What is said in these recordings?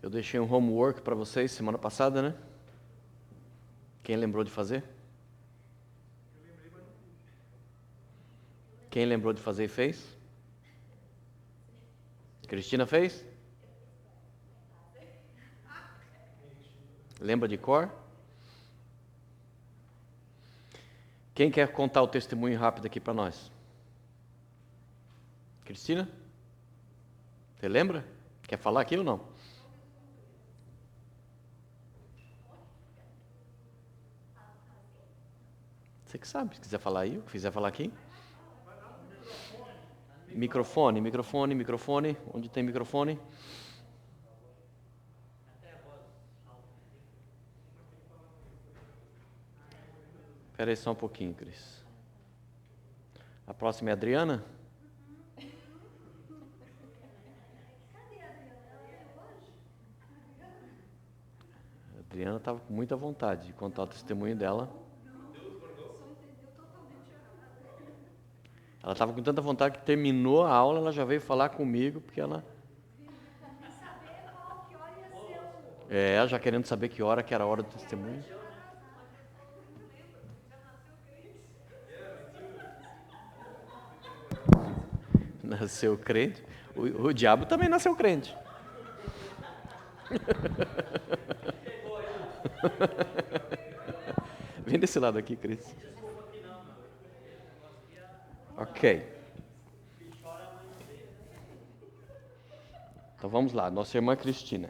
Eu deixei um homework para vocês semana passada, né? Quem lembrou de fazer? Quem lembrou de fazer e fez? Cristina fez? Lembra de cor? Quem quer contar o testemunho rápido aqui para nós? Cristina? Você lembra? Quer falar aqui ou não? Você que sabe, se quiser falar aí, ou quiser falar aqui. Microfone. Onde tem microfone? Espera aí só um pouquinho, Cris. A próxima é a Adriana? A Adriana estava com muita vontade de contar o testemunho dela. Ela estava com tanta vontade que terminou a aula, ela já veio falar comigo, porque ela... já querendo saber que hora que era a hora do testemunho. Nasceu crente. O diabo também nasceu crente. Vem desse lado aqui, Cris. Ok. Então vamos lá, nossa irmã Cristina.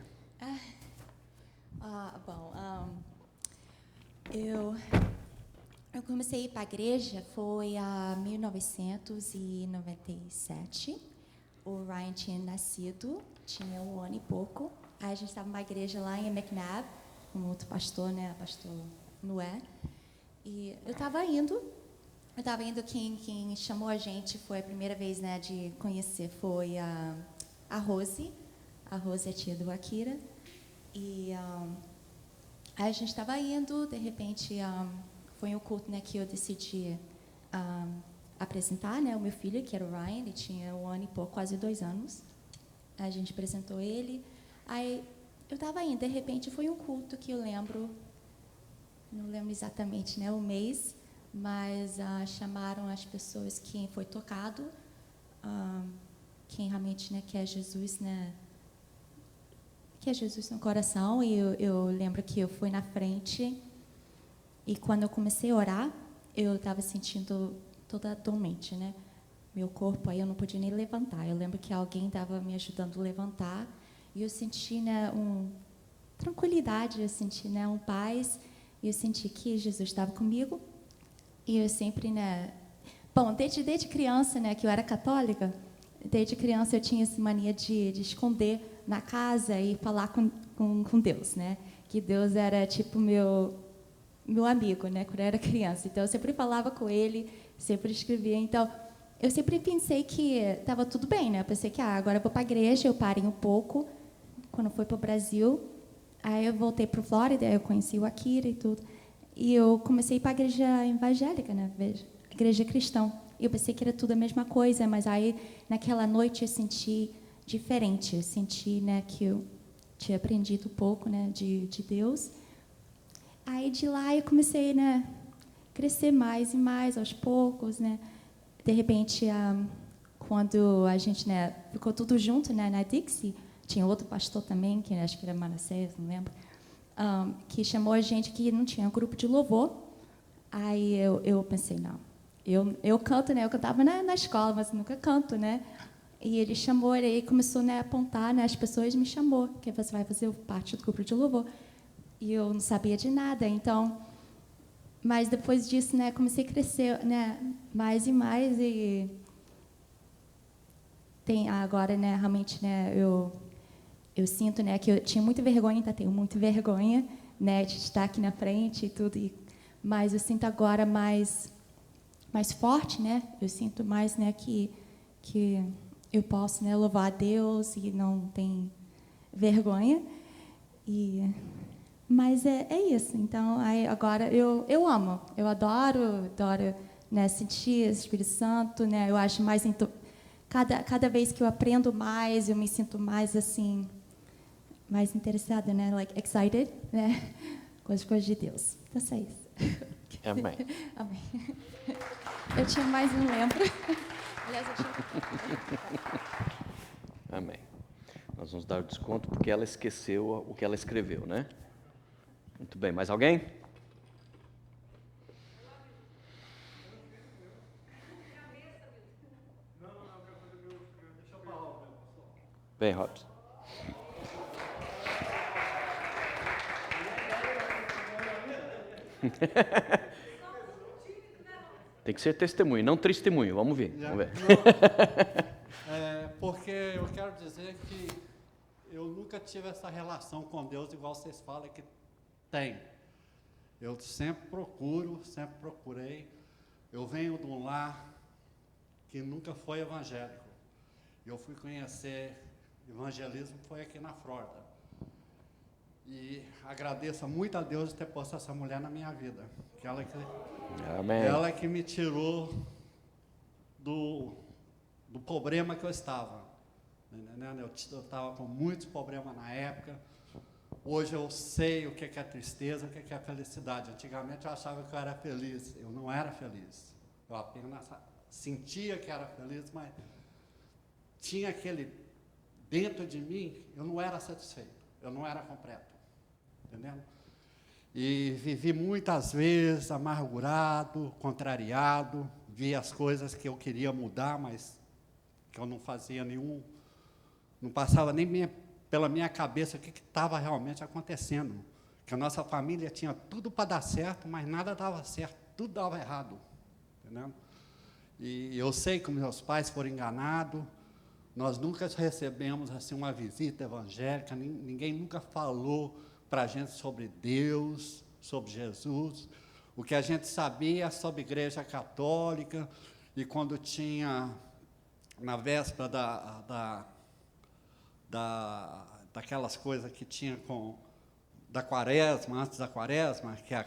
Eu comecei a ir para a igreja foi em 1997. O Ryan tinha nascido, tinha 1 ano e pouco. Aí a gente estava numa igreja lá em McNabb, com outro pastor, né, pastor Noé. E eu estava indo, quem chamou a gente foi a primeira vez, né, de conhecer, foi a Rose. A Rose é tia do Akira. E aí a gente estava indo, de repente, foi um culto, né, que eu decidi apresentar, né, o meu filho, que era o Ryan, ele tinha 1 ano e pouco, quase 2 anos. A gente apresentou ele. Aí eu estava indo, de repente foi um culto que eu lembro, não lembro exatamente, né, o mês, mas chamaram as pessoas que foi tocado, quem realmente, né, quer Jesus, né, que é Jesus no coração. E eu lembro que eu fui na frente e quando eu comecei a orar, eu estava sentindo toda dormente, né? Meu corpo, aí eu não podia nem levantar. Eu lembro que alguém estava me ajudando a levantar e eu senti, né, tranquilidade, eu senti, né, paz, e eu senti que Jesus estava comigo. E eu sempre, né, bom, desde criança, né, que eu era católica, desde criança eu tinha essa mania de esconder na casa e falar com Deus, né? Que Deus era tipo meu amigo, né? Quando eu era criança. Então eu sempre falava com ele, sempre escrevia. Então eu sempre pensei que estava tudo bem, né? Eu pensei que agora eu vou para a igreja, eu parei um pouco quando fui para o Brasil. Aí eu voltei para a Flórida, eu conheci o Akira e tudo. E eu comecei a ir para a igreja evangélica, né? Igreja cristã. E eu pensei que era tudo a mesma coisa, mas aí naquela noite eu senti diferente. Eu senti, né, que eu tinha aprendido um pouco, né, de Deus. Aí de lá eu comecei, né, crescer mais e mais aos poucos, né. De repente, quando a gente, né, ficou tudo junto, né, na Dixie, tinha outro pastor também, que acho que era Manassés, não lembro, que chamou a gente que não tinha um grupo de louvor. Aí eu pensei, não, eu canto, né, eu cantava na escola, mas nunca canto, né. E ele chamou, ele começou, né, a apontar, né, as pessoas, me chamou, que você vai fazer parte do grupo de louvor. E eu não sabia de nada, então... Mas depois disso, né, comecei a crescer, né, mais e mais. E agora, né, realmente, né, eu sinto, né, que eu tinha muita vergonha, ainda tenho muita vergonha, né, de estar aqui na frente e tudo. Mas eu sinto agora mais forte, né? Eu sinto mais, né, que eu posso, né, louvar a Deus e não tem vergonha. Mas é isso. Então, aí, agora eu amo, eu adoro, né, sentir o Espírito Santo, né? Eu acho mais cada vez que eu aprendo mais, eu me sinto mais assim, mais interessada, né? Like, excited, né? Com as coisas de Deus. Então, é isso. Amém. Amém. Eu tinha mais um lembro. Aliás, eu tinha... Amém. Nós vamos dar o desconto porque ela esqueceu o que ela escreveu, né? Muito bem. Mais alguém? Bem, Robson. Tem que ser testemunho, não testemunho. Vamos ver. Vamos ver. Porque eu quero dizer que eu nunca tive essa relação com Deus igual vocês falam que tem. Eu sempre procurei. Eu venho de um lar que nunca foi evangélico. Eu fui conhecer evangelismo, foi aqui na Flórida. E agradeço muito a Deus de ter posto essa mulher na minha vida. Que Amém. ela que me tirou do problema que eu estava. Eu estava com muitos problemas na época. Hoje eu sei o que é tristeza, o que é felicidade. Antigamente eu achava que eu era feliz. Eu não era feliz. Eu apenas sentia que era feliz, mas tinha aquele dentro de mim, eu não era satisfeito. Eu não era completo. Entendendo? E vivi muitas vezes amargurado, contrariado, vi as coisas que eu queria mudar, mas que eu não fazia não passava nem pela minha cabeça o que estava realmente acontecendo. Que a nossa família tinha tudo para dar certo, mas nada dava certo, tudo dava errado. Entendeu? E eu sei que meus pais foram enganados, nós nunca recebemos assim, uma visita evangélica, ninguém nunca falou para a gente sobre Deus, sobre Jesus. O que a gente sabia sobre a Igreja Católica, e quando tinha, na véspera daquelas coisas que tinha da quaresma, antes da quaresma, que é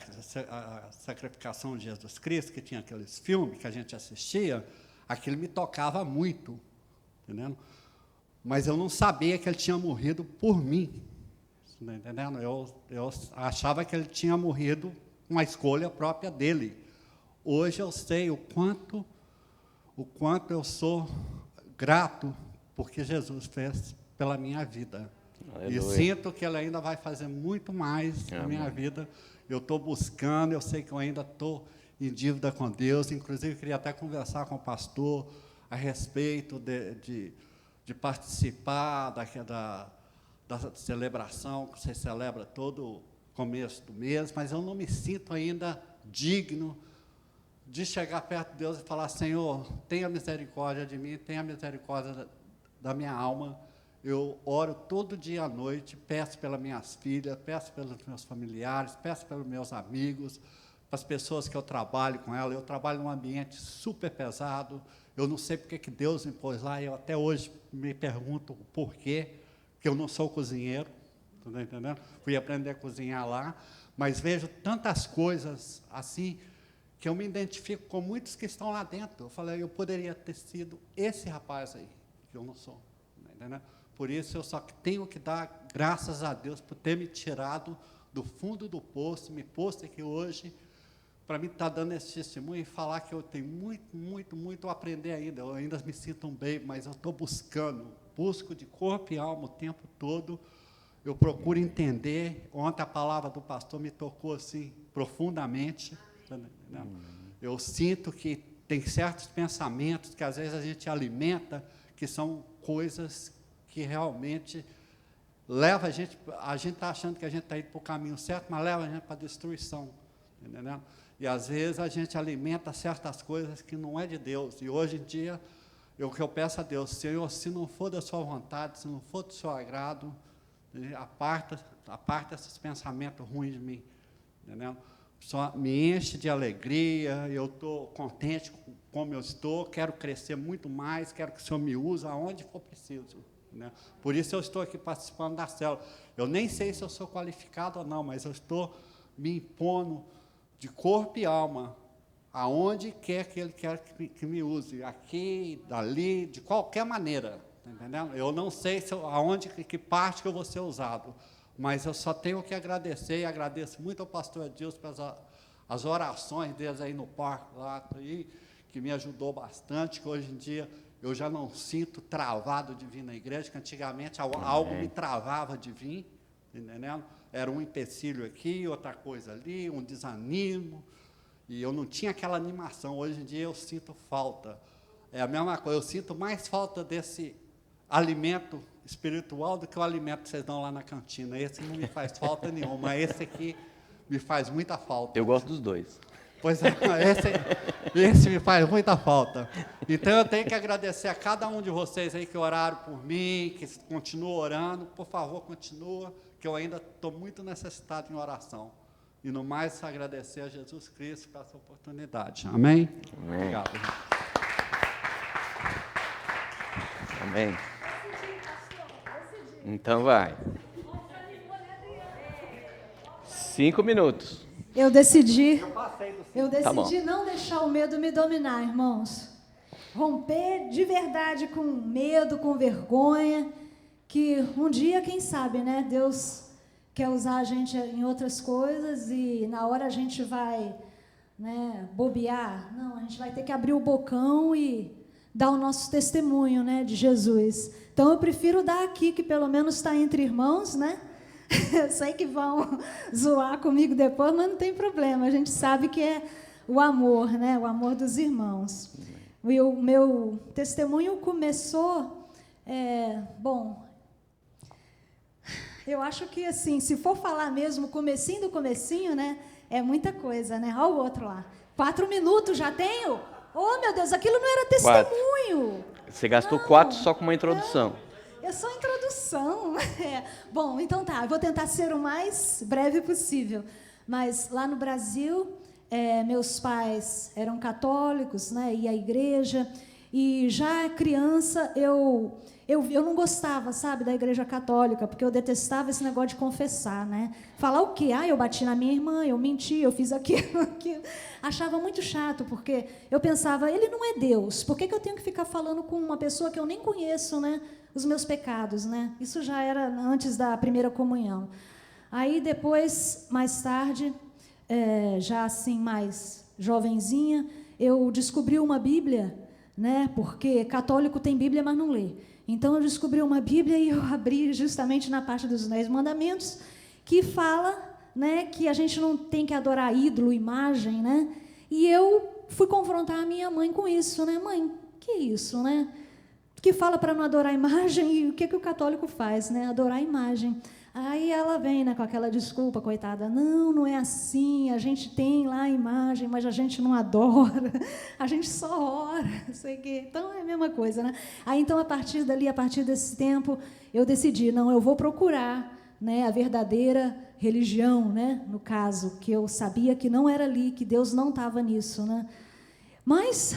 a sacrificação de Jesus Cristo, que tinha aqueles filmes que a gente assistia, aquilo me tocava muito, entendendo? Mas eu não sabia que ele tinha morrido por mim, entendendo? Eu achava que ele tinha morrido uma escolha própria dele. Hoje eu sei o quanto eu sou grato porque Jesus fez pela minha vida. Aleluia. E sinto que ele ainda vai fazer muito mais na minha vida. Eu estou buscando, eu sei que eu ainda estou em dívida com Deus. Inclusive, eu queria até conversar com o pastor a respeito de participar da celebração que você celebra todo começo do mês, mas eu não me sinto ainda digno de chegar perto de Deus e falar: Senhor, tenha misericórdia de mim, tenha misericórdia da minha alma. Eu oro todo dia à noite, peço pelas minhas filhas, peço pelos meus familiares, peço pelos meus amigos, para as pessoas que eu trabalho com elas. Eu trabalho num ambiente super pesado, eu não sei porque que Deus me pôs lá, eu até hoje me pergunto o porquê, porque eu não sou cozinheiro, tá entendendo? Fui aprender a cozinhar lá, mas vejo tantas coisas assim, que eu me identifico com muitos que estão lá dentro. Eu falei, eu poderia ter sido esse rapaz aí, que eu não sou, tá entendendo? Por isso, eu só tenho que dar graças a Deus por ter me tirado do fundo do poço, me posto aqui hoje, para mim estar dando esse testemunho e falar que eu tenho muito a aprender ainda. Eu ainda me sinto um baby, mas eu estou busco de corpo e alma o tempo todo. Eu procuro entender. Ontem a palavra do pastor me tocou assim profundamente. Eu sinto que tem certos pensamentos que às vezes a gente alimenta, que são coisas que realmente leva a gente está achando que a gente está indo para o caminho certo, mas leva a gente para a destruição, entendeu? E às vezes a gente alimenta certas coisas que não é de Deus. E hoje em dia, o que eu peço a Deus: Senhor, se não for da sua vontade, se não for do seu agrado, aparta esses pensamentos ruins de mim, entendeu? Só me enche de alegria, eu estou contente com como eu estou, quero crescer muito mais, quero que o Senhor me use aonde for preciso. Né? Por isso eu estou aqui participando da célula. Eu nem sei se eu sou qualificado ou não, mas eu estou me impondo de corpo e alma, aonde quer que Ele quer que me use, aqui, dali, de qualquer maneira, tá entendendo? Eu não sei aonde, que parte que eu vou ser usado, mas eu só tenho que agradecer, e agradeço muito ao pastor Edilson as orações deles aí no parque, lá, aí, que me ajudou bastante, que hoje em dia eu já não sinto travado de vir na igreja, que antigamente algo me travava de vir, entendendo? Era um empecilho aqui, outra coisa ali, um desânimo, e eu não tinha aquela animação. Hoje em dia eu sinto falta. É a mesma coisa, eu sinto mais falta desse alimento espiritual do que o alimento que vocês dão lá na cantina. Esse não me faz falta nenhuma, mas esse aqui me faz muita falta. Eu gosto dos dois. Pois é, esse me faz muita falta. Então, eu tenho que agradecer a cada um de vocês aí que oraram por mim, que continuam orando. Por favor, continua, que eu ainda estou muito necessitado em oração. E, no mais, agradecer a Jesus Cristo por essa oportunidade. Amém? Amém. Obrigado. Amém. Então vai. 5 minutos. Eu decidi Tá bom. não deixar o medo me dominar, irmãos. Romper de verdade com medo, com vergonha, que um dia, quem sabe, né, Deus quer usar a gente em outras coisas e na hora a gente vai, né, bobear. Não, a gente vai ter que abrir o bocão e dar o nosso testemunho, né, de Jesus. Então eu prefiro dar aqui, que pelo menos está entre irmãos, né? Eu sei que vão zoar comigo depois, mas não tem problema. A gente sabe que é o amor, né? O amor dos irmãos. E o meu testemunho começou... bom, eu acho que, assim, se for falar mesmo comecinho do comecinho, né? É muita coisa, né? Olha o outro lá. 4 minutos já tenho? Oh, meu Deus, aquilo não era testemunho. Você gastou Não, 4 só com uma introdução. É só introdução. Bom, então tá, eu vou tentar ser o mais breve possível. Mas lá no Brasil, meus pais eram católicos, né, ia à igreja, e já criança eu não gostava, sabe, da igreja católica, porque eu detestava esse negócio de confessar, né? Falar o quê? Eu bati na minha irmã, eu menti, eu fiz aquilo, aquilo. Achava muito chato, porque eu pensava, ele não é Deus, por que eu tenho que ficar falando com uma pessoa que eu nem conheço, né? Os meus pecados, né? Isso já era antes da primeira comunhão. Aí depois, mais tarde, já assim mais jovenzinha, eu descobri uma Bíblia, né? Porque católico tem Bíblia, mas não lê. Então eu descobri uma Bíblia e eu abri justamente na parte dos 10 mandamentos, que fala, né, que a gente não tem que adorar ídolo, imagem, né? E eu fui confrontar a minha mãe com isso, né? Mãe, que isso, né? Que fala para não adorar a imagem, e o que o católico faz, né? Adorar a imagem. Aí ela vem, né, com aquela desculpa, coitada, não é assim, a gente tem lá a imagem, mas a gente não adora, a gente só ora, sei que. Então é a mesma coisa, né? Aí então, a partir dali, a partir desse tempo, eu decidi, não, eu vou procurar, né, a verdadeira religião, né, no caso, que eu sabia que não era ali, que Deus não estava nisso, né? Mas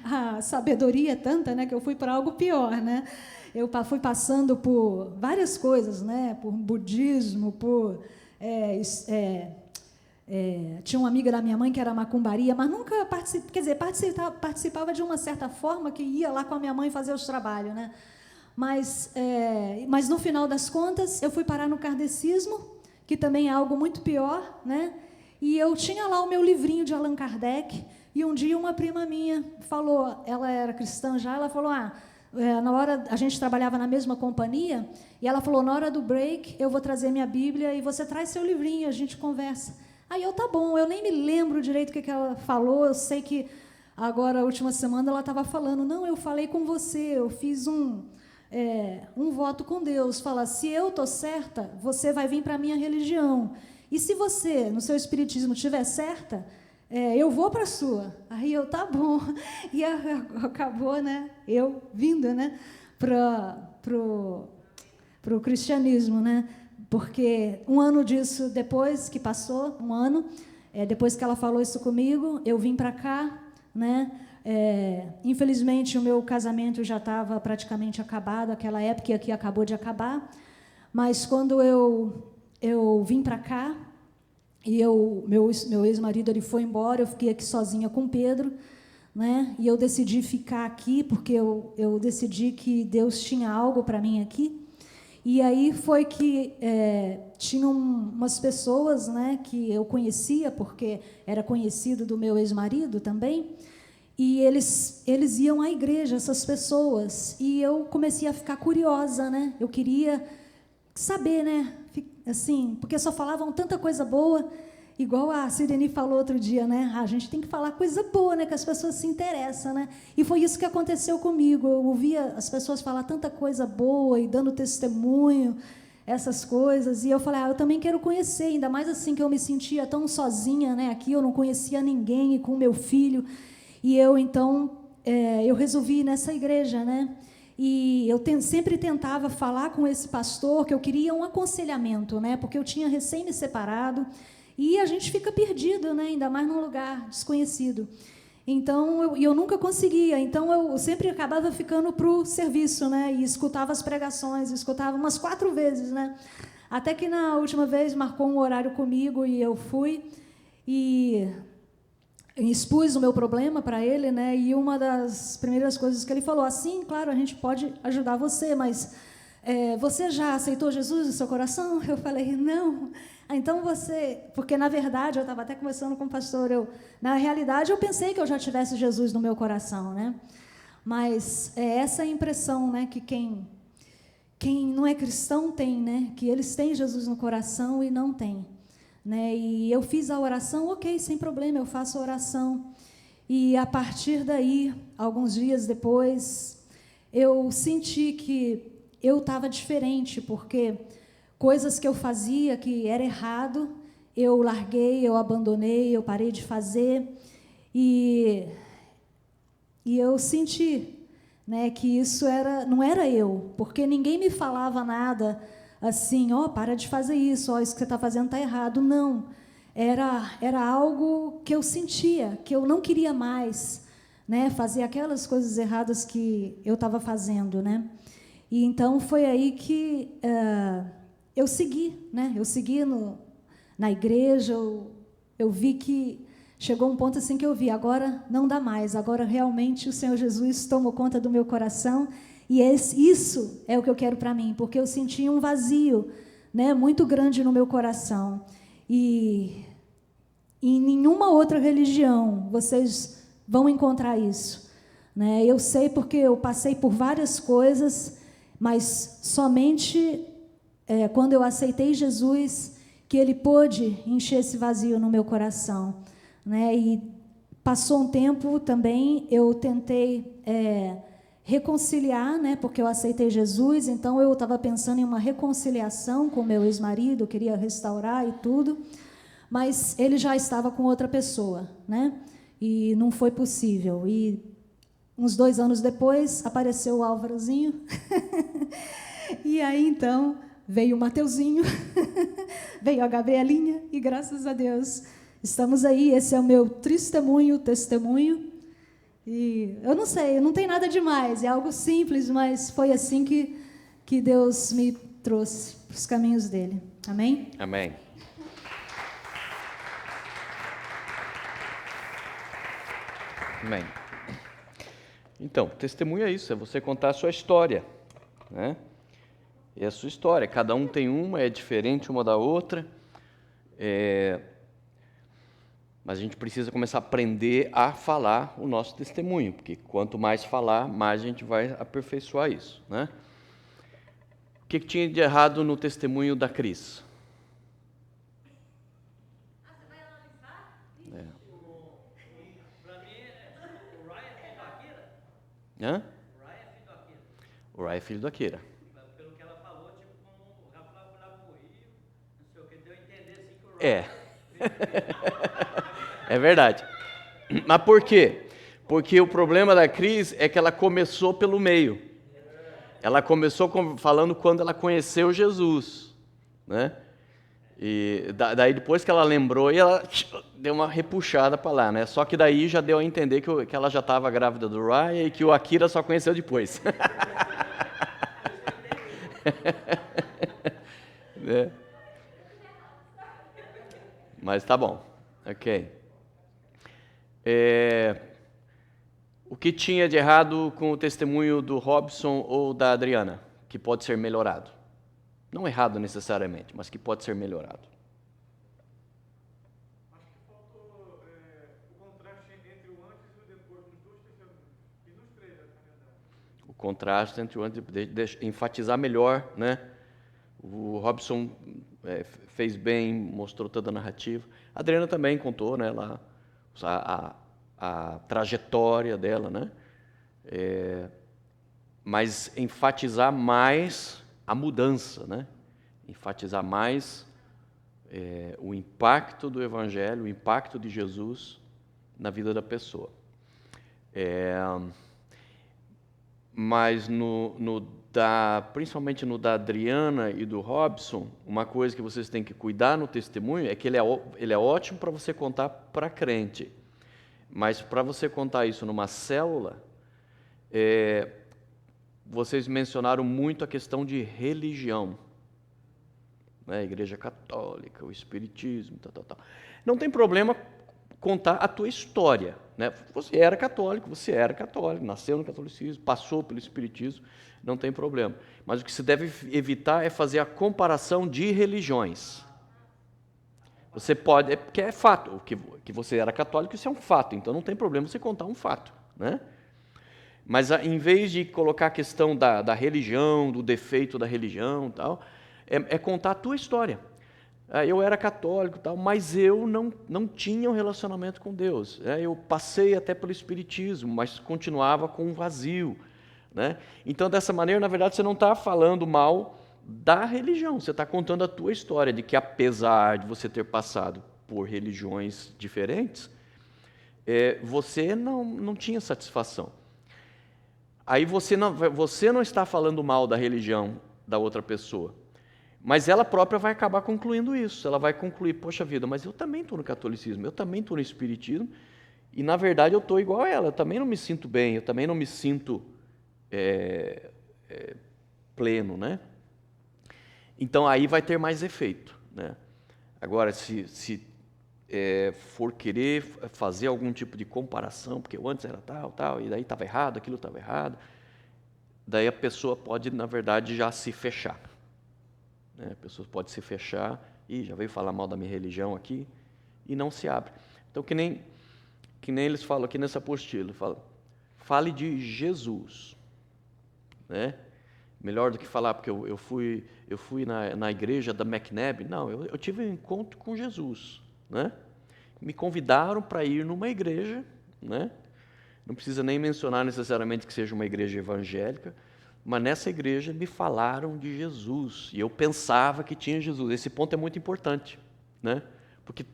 a sabedoria é tanta, né, que eu fui para algo pior, né? Eu fui passando por várias coisas, né? Por budismo, por... tinha uma amiga da minha mãe que era macumbaria, mas nunca participava de uma certa forma, que ia lá com a minha mãe fazer os trabalhos, né? Mas no final das contas, eu fui parar no kardecismo, que também é algo muito pior, né? E eu tinha lá o meu livrinho de Allan Kardec, e um dia uma prima minha falou, ela era cristã já, ela falou, na hora, a gente trabalhava na mesma companhia, e ela falou, na hora do break, eu vou trazer minha Bíblia, e você traz seu livrinho, a gente conversa. Aí eu, tá bom, eu nem me lembro direito o que ela falou, eu sei que agora, a última semana, ela estava falando, não, eu falei com você, eu fiz um voto com Deus, fala, se eu estou certa, você vai vir para a minha religião, e se você, no seu espiritismo, estiver certa, eu vou para a sua. Aí eu, tá bom. E acabou, né, eu vindo, né, pro cristianismo, né, porque um ano disso, depois que passou, um ano, depois que ela falou isso comigo, eu vim para cá, né, infelizmente o meu casamento já estava praticamente acabado, aquela época que acabou de acabar, mas quando eu vim para cá, e meu ex-marido ele foi embora, eu fiquei aqui sozinha com o Pedro, né? E eu decidi ficar aqui porque eu decidi que Deus tinha algo para mim aqui. E aí foi que tinham umas pessoas, né, que eu conhecia, porque era conhecido do meu ex-marido também, e eles iam à igreja, essas pessoas, e eu comecei a ficar curiosa, né? Eu queria saber, né, assim, porque só falavam tanta coisa boa, igual a Sirene falou outro dia, né? A gente tem que falar coisa boa, né, que as pessoas se interessam, né? E foi isso que aconteceu comigo. Eu ouvia as pessoas falar tanta coisa boa e dando testemunho, essas coisas, e eu falei, eu também quero conhecer, ainda mais assim que eu me sentia tão sozinha, né? Aqui eu não conhecia ninguém, e com meu filho, e eu então eu resolvi ir nessa igreja, né? E eu sempre tentava falar com esse pastor que eu queria um aconselhamento, né? Porque eu tinha recém me separado. E a gente fica perdido, né? Ainda mais num lugar desconhecido. Então, eu nunca conseguia. Então, eu sempre acabava ficando para o serviço, né? E escutava as pregações, escutava umas 4 vezes, né? Até que, na última vez, marcou um horário comigo e eu fui e expus o meu problema para ele, né? E uma das primeiras coisas que ele falou, assim, claro, a gente pode ajudar você, mas você já aceitou Jesus no seu coração? Eu falei, não. Então porque na verdade, eu estava até conversando com o pastor, na realidade eu pensei que eu já tivesse Jesus no meu coração, né? Mas essa é a impressão, né, que quem não é cristão tem, né? Que eles têm Jesus no coração e não tem, né? E eu fiz a oração, ok, sem problema, eu faço a oração. E a partir daí, alguns dias depois, eu senti que eu estava diferente, porque coisas que eu fazia que era errado, eu larguei, eu abandonei, eu parei de fazer. E eu senti, né, que isso não era eu, porque ninguém me falava nada assim, para de fazer isso, isso que você está fazendo está errado. Não, era algo que eu sentia, que eu não queria mais, né, fazer aquelas coisas erradas que eu estava fazendo, né? E então foi aí que eu segui, né? Eu segui na igreja, eu vi que chegou um ponto assim que eu vi, agora não dá mais, agora realmente o Senhor Jesus tomou conta do meu coração e isso é o que eu quero para mim, porque eu senti um vazio, né, muito grande no meu coração. E em nenhuma outra religião vocês vão encontrar isso, né? Eu sei porque eu passei por várias coisas, mas somente quando eu aceitei Jesus que Ele pôde encher esse vazio no meu coração, né? E passou um tempo também, eu tentei reconciliar, né? Porque eu aceitei Jesus, então eu estava pensando em uma reconciliação com meu ex-marido, eu queria restaurar e tudo, mas ele já estava com outra pessoa, né? E não foi possível. E uns 2 anos depois apareceu o Álvarozinho e aí então veio o Mateuzinho, veio a Gabrielinha, e graças a Deus estamos aí. Esse é o meu testemunho. E eu não sei, não tem nada demais, é algo simples, mas foi assim que Deus me trouxe para os caminhos dele. Amém? Amém. Amém. Então, testemunho é isso, é você contar a sua história, né? É a sua história, cada um tem uma, é diferente uma da outra, mas a gente precisa começar a aprender a falar o nosso testemunho, porque quanto mais falar, mais a gente vai aperfeiçoar isso, né? O que tinha de errado no testemunho da Cris? Hã? O Rai é filho do Akira. Pelo que ela falou, tipo, como o Rafael foi lá pro Rio, não sei o que, deu a entender assim que o Rai... É verdade. Mas por quê? Porque o problema da Cris é que ela começou pelo meio. Ela começou falando quando ela conheceu Jesus, né? E daí depois que ela lembrou, e ela deu uma repuxada para lá, né? Só que daí já deu a entender que ela já estava grávida do Ryan e que o Akira só conheceu depois. Né? Mas tá bom, ok. O que tinha de errado com o testemunho do Robson ou da Adriana, que pode ser melhorado? Não errado necessariamente, mas que pode ser melhorado. Acho que faltou o contraste entre o antes e o depois nos dois testemunhos. E nos três, na verdade. O contraste entre o antes e enfatizar melhor, né? O Robson fez bem, mostrou toda a narrativa. A Adriana também contou, né, lá a trajetória dela, né? Mas enfatizar mais a mudança, né? Enfatizar mais o impacto do Evangelho, o impacto de Jesus na vida da pessoa. Mas principalmente no da Adriana e do Robson, uma coisa que vocês têm que cuidar no testemunho é que ele é ótimo para você contar para crente. Mas para você contar isso numa célula, vocês mencionaram muito a questão de religião, né? Igreja católica, o espiritismo, tal. Não tem problema contar a tua história, né? Você era católico, nasceu no catolicismo, passou pelo espiritismo, não tem problema. Mas o que se deve evitar é fazer a comparação de religiões. Você pode, porque é fato, que você era católico, isso é um fato, então não tem problema você contar um fato, né? Mas em vez de colocar a questão da religião, do defeito da religião, tal, é contar a tua história. Eu era católico, tal, mas eu não tinha um relacionamento com Deus. Eu passei até pelo espiritismo, mas continuava com um vazio, né? Então, dessa maneira, na verdade, você não está falando mal da religião, você está contando a tua história, de que apesar de você ter passado por religiões diferentes, você não tinha satisfação. Aí você não está falando mal da religião da outra pessoa, mas ela própria vai acabar concluindo isso. Ela vai concluir, poxa vida, mas eu também estou no catolicismo, eu também estou no espiritismo, e na verdade eu estou igual a ela, eu também não me sinto bem, eu também não me sinto pleno, né? Então aí vai ter mais efeito, né? Agora, se for querer fazer algum tipo de comparação, porque eu antes era tal, e daí estava errado, aquilo estava errado, daí a pessoa pode, na verdade, já se fechar. Né? A pessoa pode se fechar e já veio falar mal da minha religião aqui e não se abre. Então, que nem eles falam aqui nessa apostila, fale de Jesus, né? Melhor do que falar, porque eu fui na igreja da McNabb. Não, eu tive um encontro com Jesus, né? Me convidaram para ir numa igreja, né? Não precisa nem mencionar necessariamente que seja uma igreja evangélica, mas nessa igreja me falaram de Jesus, e eu pensava que tinha Jesus. Esse ponto é muito importante, né? Porque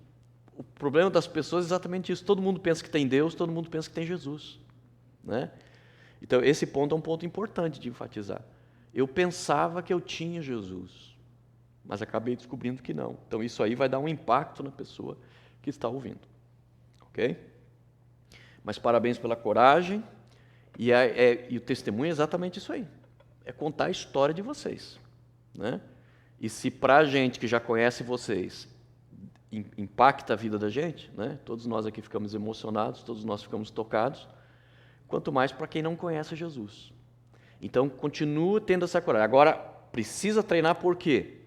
o problema das pessoas é exatamente isso. Todo mundo pensa que tem Deus, todo mundo pensa que tem Jesus, né? Então, esse ponto é um ponto importante de enfatizar. Eu pensava que eu tinha Jesus, mas acabei descobrindo que não. Então, isso aí vai dar um impacto na pessoa que está ouvindo. Ok? Mas parabéns pela coragem, e o testemunho é exatamente isso aí. É contar a história de vocês, né? E se para a gente que já conhece vocês, impacta a vida da gente, né? Todos nós aqui ficamos emocionados, todos nós ficamos tocados, quanto mais para quem não conhece Jesus. Então, continua tendo essa coragem. Agora, precisa treinar por quê?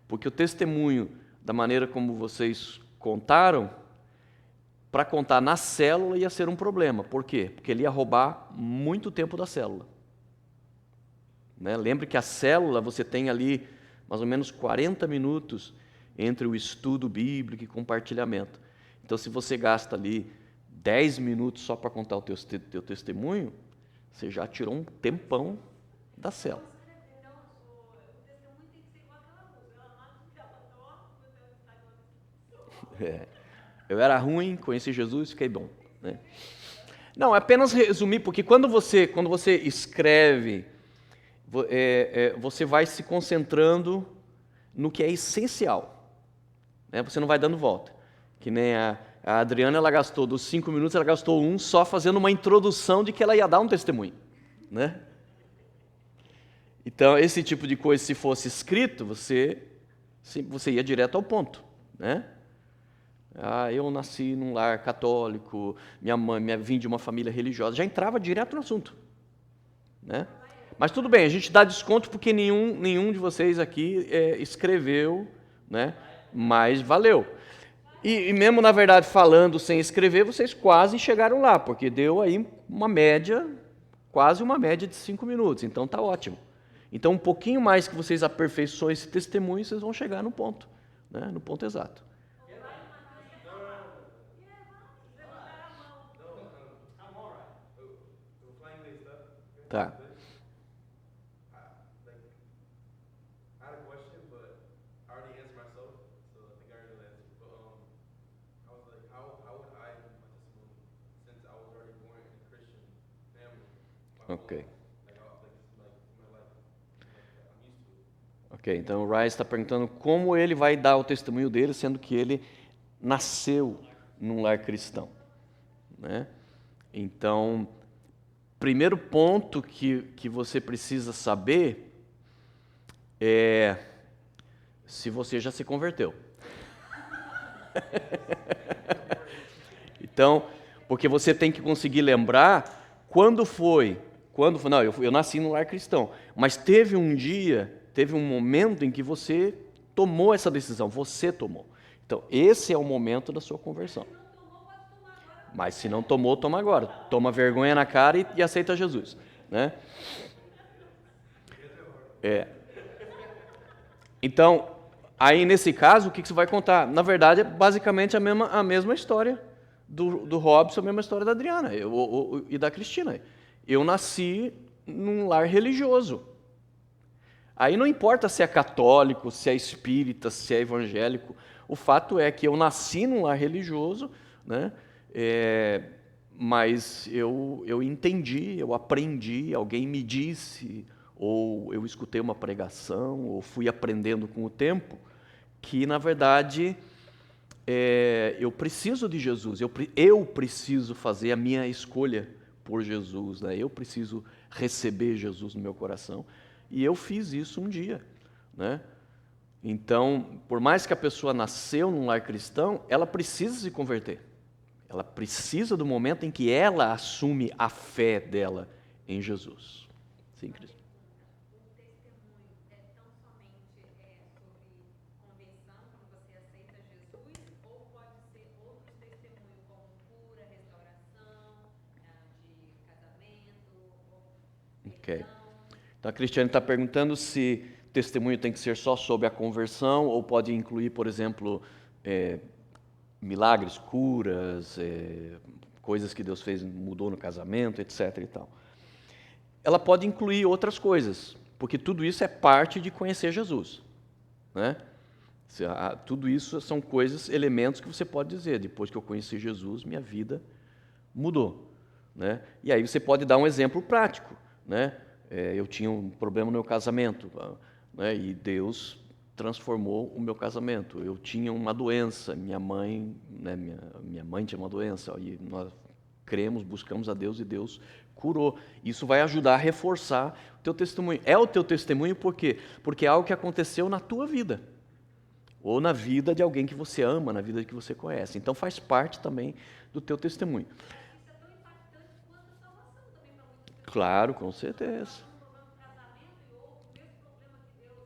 Porque o testemunho, da maneira como vocês contaram, para contar na célula ia ser um problema. Por quê? Porque ele ia roubar muito tempo da célula. Né? Lembre que a célula, você tem ali mais ou menos 40 minutos entre o estudo bíblico e compartilhamento. Então, se você gasta ali 10 minutos só para contar o teu testemunho, você já tirou um tempão da célula. Então, o testemunho tem que ser igual aquela música. Ela mata o que ela torce, Eu era ruim, conheci Jesus, fiquei bom. Né? Não, é apenas resumir, porque quando você escreve, você vai se concentrando no que é essencial. Né? Você não vai dando volta. Que nem a Adriana, ela gastou dos 5 minutos, ela gastou 1 só fazendo uma introdução de que ela ia dar um testemunho, né? Então, esse tipo de coisa, se fosse escrito, você ia direto ao ponto, né? Eu nasci num lar católico, minha mãe vim de uma família religiosa. Já entrava direto no assunto, né? Mas tudo bem, a gente dá desconto porque nenhum de vocês aqui escreveu, né? Mas valeu. E mesmo, na verdade, falando sem escrever, vocês quase chegaram lá, porque deu aí uma média, quase uma média de 5 minutos. Então está ótimo. Então, um pouquinho mais que vocês aperfeiçoem esse testemunho, vocês vão chegar no ponto, né? No ponto exato. Tá. I had a question, but I already answered myself, so I think I already answered. But I was like, how would I do my testimony since I was already born in a Christian family? Ok. Like my life, I'm used to it. Ok, então o Rice está perguntando como ele vai dar o testemunho dele, sendo que ele nasceu num lar cristão, né? Então, primeiro ponto que você precisa saber é se você já se converteu. Então, porque você tem que conseguir lembrar quando foi. Não, eu nasci num lar cristão, mas teve um momento em que você tomou essa decisão, você tomou. Então, esse é o momento da sua conversão. Mas se não tomou, toma agora. Toma vergonha na cara e aceita Jesus, né? Então, aí nesse caso, o que você vai contar? Na verdade, é basicamente a mesma história do Robson, a mesma história da Adriana e da Cristina. Eu nasci num lar religioso. Aí não importa se é católico, se é espírita, se é evangélico. O fato é que eu nasci num lar religioso, né? Mas eu entendi, eu aprendi, alguém me disse, ou eu escutei uma pregação, ou fui aprendendo com o tempo, que, na verdade, eu preciso de Jesus, eu preciso fazer a minha escolha por Jesus, né? Eu preciso receber Jesus no meu coração, e eu fiz isso um dia, né? Então, por mais que a pessoa nasceu num lar cristão, ela precisa se converter. Ela precisa do momento em que ela assume a fé dela em Jesus. Sim, Cris. O testemunho é tão somente sobre conversão, quando você aceita Jesus, ou pode ser outros testemunhos, como cura, restauração, de casamento, ou Ok. Então, a Cristiane está perguntando se o testemunho tem que ser só sobre a conversão ou pode incluir, por exemplo, milagres, curas, coisas que Deus fez, mudou no casamento, etc. e tal. Ela pode incluir outras coisas, porque tudo isso é parte de conhecer Jesus, né? Tudo isso são coisas, elementos que você pode dizer, depois que eu conheci Jesus, minha vida mudou, né? E aí você pode dar um exemplo prático, né? Eu tinha um problema no meu casamento, né? E Deus transformou o meu casamento. Eu tinha uma doença, minha mãe, né, minha mãe tinha uma doença, e nós cremos, buscamos a Deus e Deus curou. Isso vai ajudar a reforçar o teu testemunho. É o teu testemunho por quê? Porque é algo que aconteceu na tua vida, ou na vida de alguém que você ama, na vida que você conhece. Então faz parte também do teu testemunho. isso é tão impactante quanto a salvação também para muitas pessoas. Claro, com certeza. Um problema no casamento e outro, mesmo problema que Deus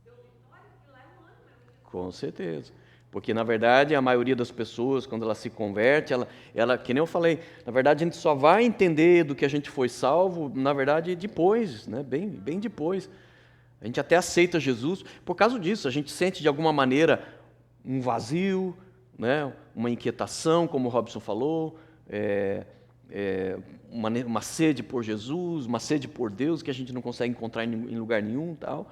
deu vitória, que lá é um ano, mas Com certeza. Porque, na verdade, a maioria das pessoas, quando ela se converte, ela, que nem eu falei, na verdade, a gente só vai entender do que a gente foi salvo, na verdade, depois, né? Bem depois. A gente até aceita Jesus por causa disso. A gente sente, de alguma maneira, um vazio, né? Uma inquietação, como o Robson falou, uma sede por Jesus, uma sede por Deus, que a gente não consegue encontrar em lugar nenhum, tal.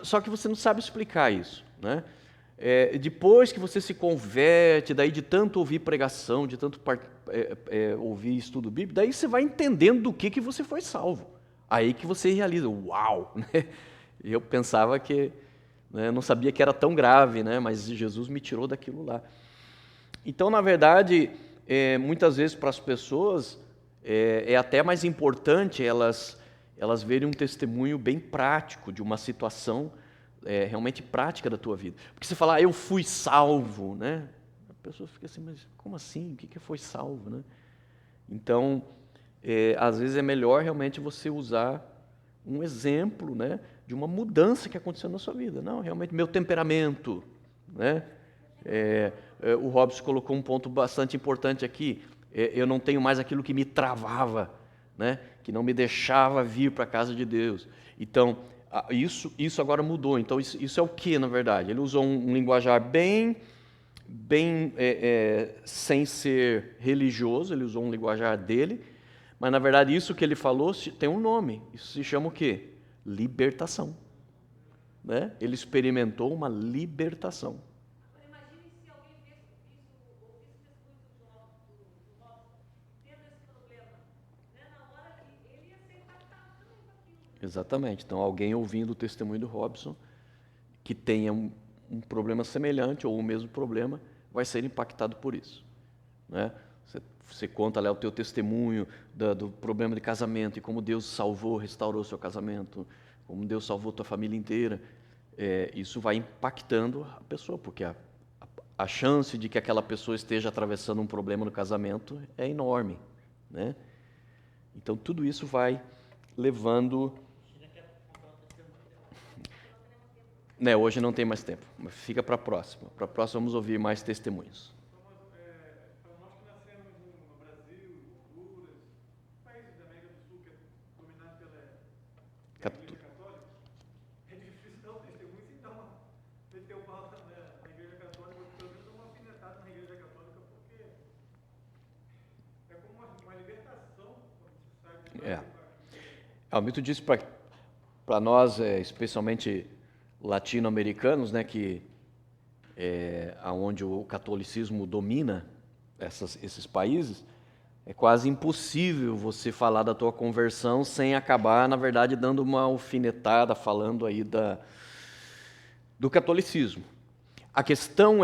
Só que você não sabe explicar isso, né? Depois que você se converte, daí de tanto ouvir pregação, de tanto ouvir estudo bíblico, daí você vai entendendo do que você foi salvo. Aí que você realiza, uau! Né? Eu pensava que, né, não sabia que era tão grave, né? Mas Jesus me tirou daquilo lá. Então, na verdade, muitas vezes para as pessoas é até mais importante elas verem um testemunho bem prático de uma situação realmente prática da tua vida. Porque você fala, eu fui salvo, né? A pessoa fica assim, mas como assim? O que foi salvo, né? Então, às vezes é melhor realmente você usar um exemplo, né, de uma mudança que aconteceu na sua vida. Não, realmente, meu temperamento, né? O Robson colocou um ponto bastante importante aqui. Eu não tenho mais aquilo que me travava, né, que não me deixava vir para a casa de Deus. Então, isso agora mudou. Então, isso é o que, na verdade? Ele usou um linguajar bem sem ser religioso, ele usou um linguajar dele, mas, na verdade, isso que ele falou tem um nome. Isso se chama o quê? Libertação. Né? Ele experimentou uma libertação. Agora, imagine se alguém ouvisse testemunho do Robson, tendo esse problema. Né? Na hora, ele ia ser impactado também com aquilo. Exatamente. Então, alguém ouvindo o testemunho do Robson, que tenha um problema semelhante ou o mesmo problema, vai ser impactado por isso. Né? Você conta lá o teu testemunho do problema de casamento e como Deus salvou, restaurou o seu casamento, como Deus salvou a tua família inteira. Isso vai impactando a pessoa, porque a chance de que aquela pessoa esteja atravessando um problema no casamento é enorme. Né? Então, tudo isso vai levando... hoje não tem mais tempo, mas fica para a próxima. Para a próxima vamos ouvir mais testemunhos. Então, nós que nascemos no Brasil, Honduras, países da América do Sul, que é dominado pela Igreja Católica, é difícil dar um testemunho sem dar meter o pau na Igreja Católica, ou pelo menos uma alfinetada na Igreja Católica, porque é como uma libertação quando você sai do Almito disse para nós, especialmente latino-americanos, né, que aonde o catolicismo domina esses países, é quase impossível você falar da tua conversão sem acabar, na verdade, dando uma alfinetada, falando aí do catolicismo. A questão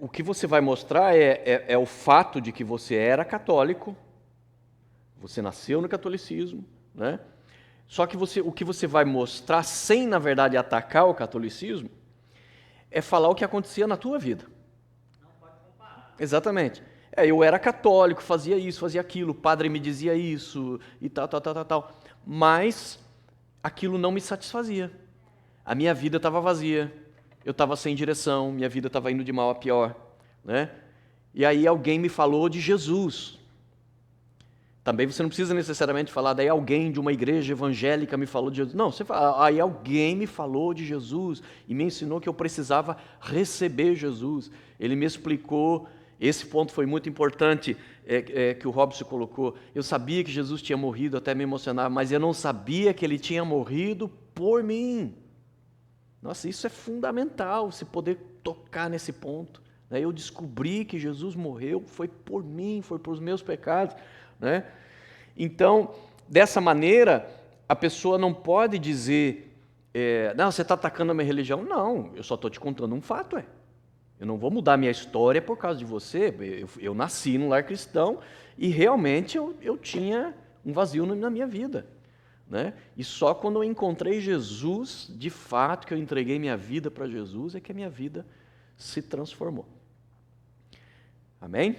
o que você vai mostrar é o fato de que você era católico, você nasceu no catolicismo, né? Só que o que você vai mostrar, sem, na verdade, atacar o catolicismo, é falar o que acontecia na tua vida. Não pode comparar. Exatamente. Eu era católico, fazia isso, fazia aquilo, o padre me dizia isso, e tal. Mas aquilo não me satisfazia. A minha vida estava vazia, eu estava sem direção, minha vida estava indo de mal a pior. Né? E aí alguém me falou de Jesus. Também você não precisa necessariamente falar, daí alguém de uma igreja evangélica me falou de Jesus. Não, você fala, aí alguém me falou de Jesus e me ensinou que eu precisava receber Jesus. Ele me explicou, esse ponto foi muito importante que o Robson colocou. Eu sabia que Jesus tinha morrido, até me emocionava, mas eu não sabia que ele tinha morrido por mim. Nossa, isso é fundamental, você poder tocar nesse ponto. Eu descobri que Jesus morreu, foi por mim, foi por os meus pecados. Né? Então, dessa maneira, a pessoa não pode dizer, não, você está atacando a minha religião. Não, eu só estou te contando um fato. Eu não vou mudar a minha história por causa de você. Eu nasci num lar cristão e realmente eu tinha um vazio na minha vida. Né? E só quando eu encontrei Jesus, de fato, que eu entreguei minha vida para Jesus, é que a minha vida se transformou. Amém?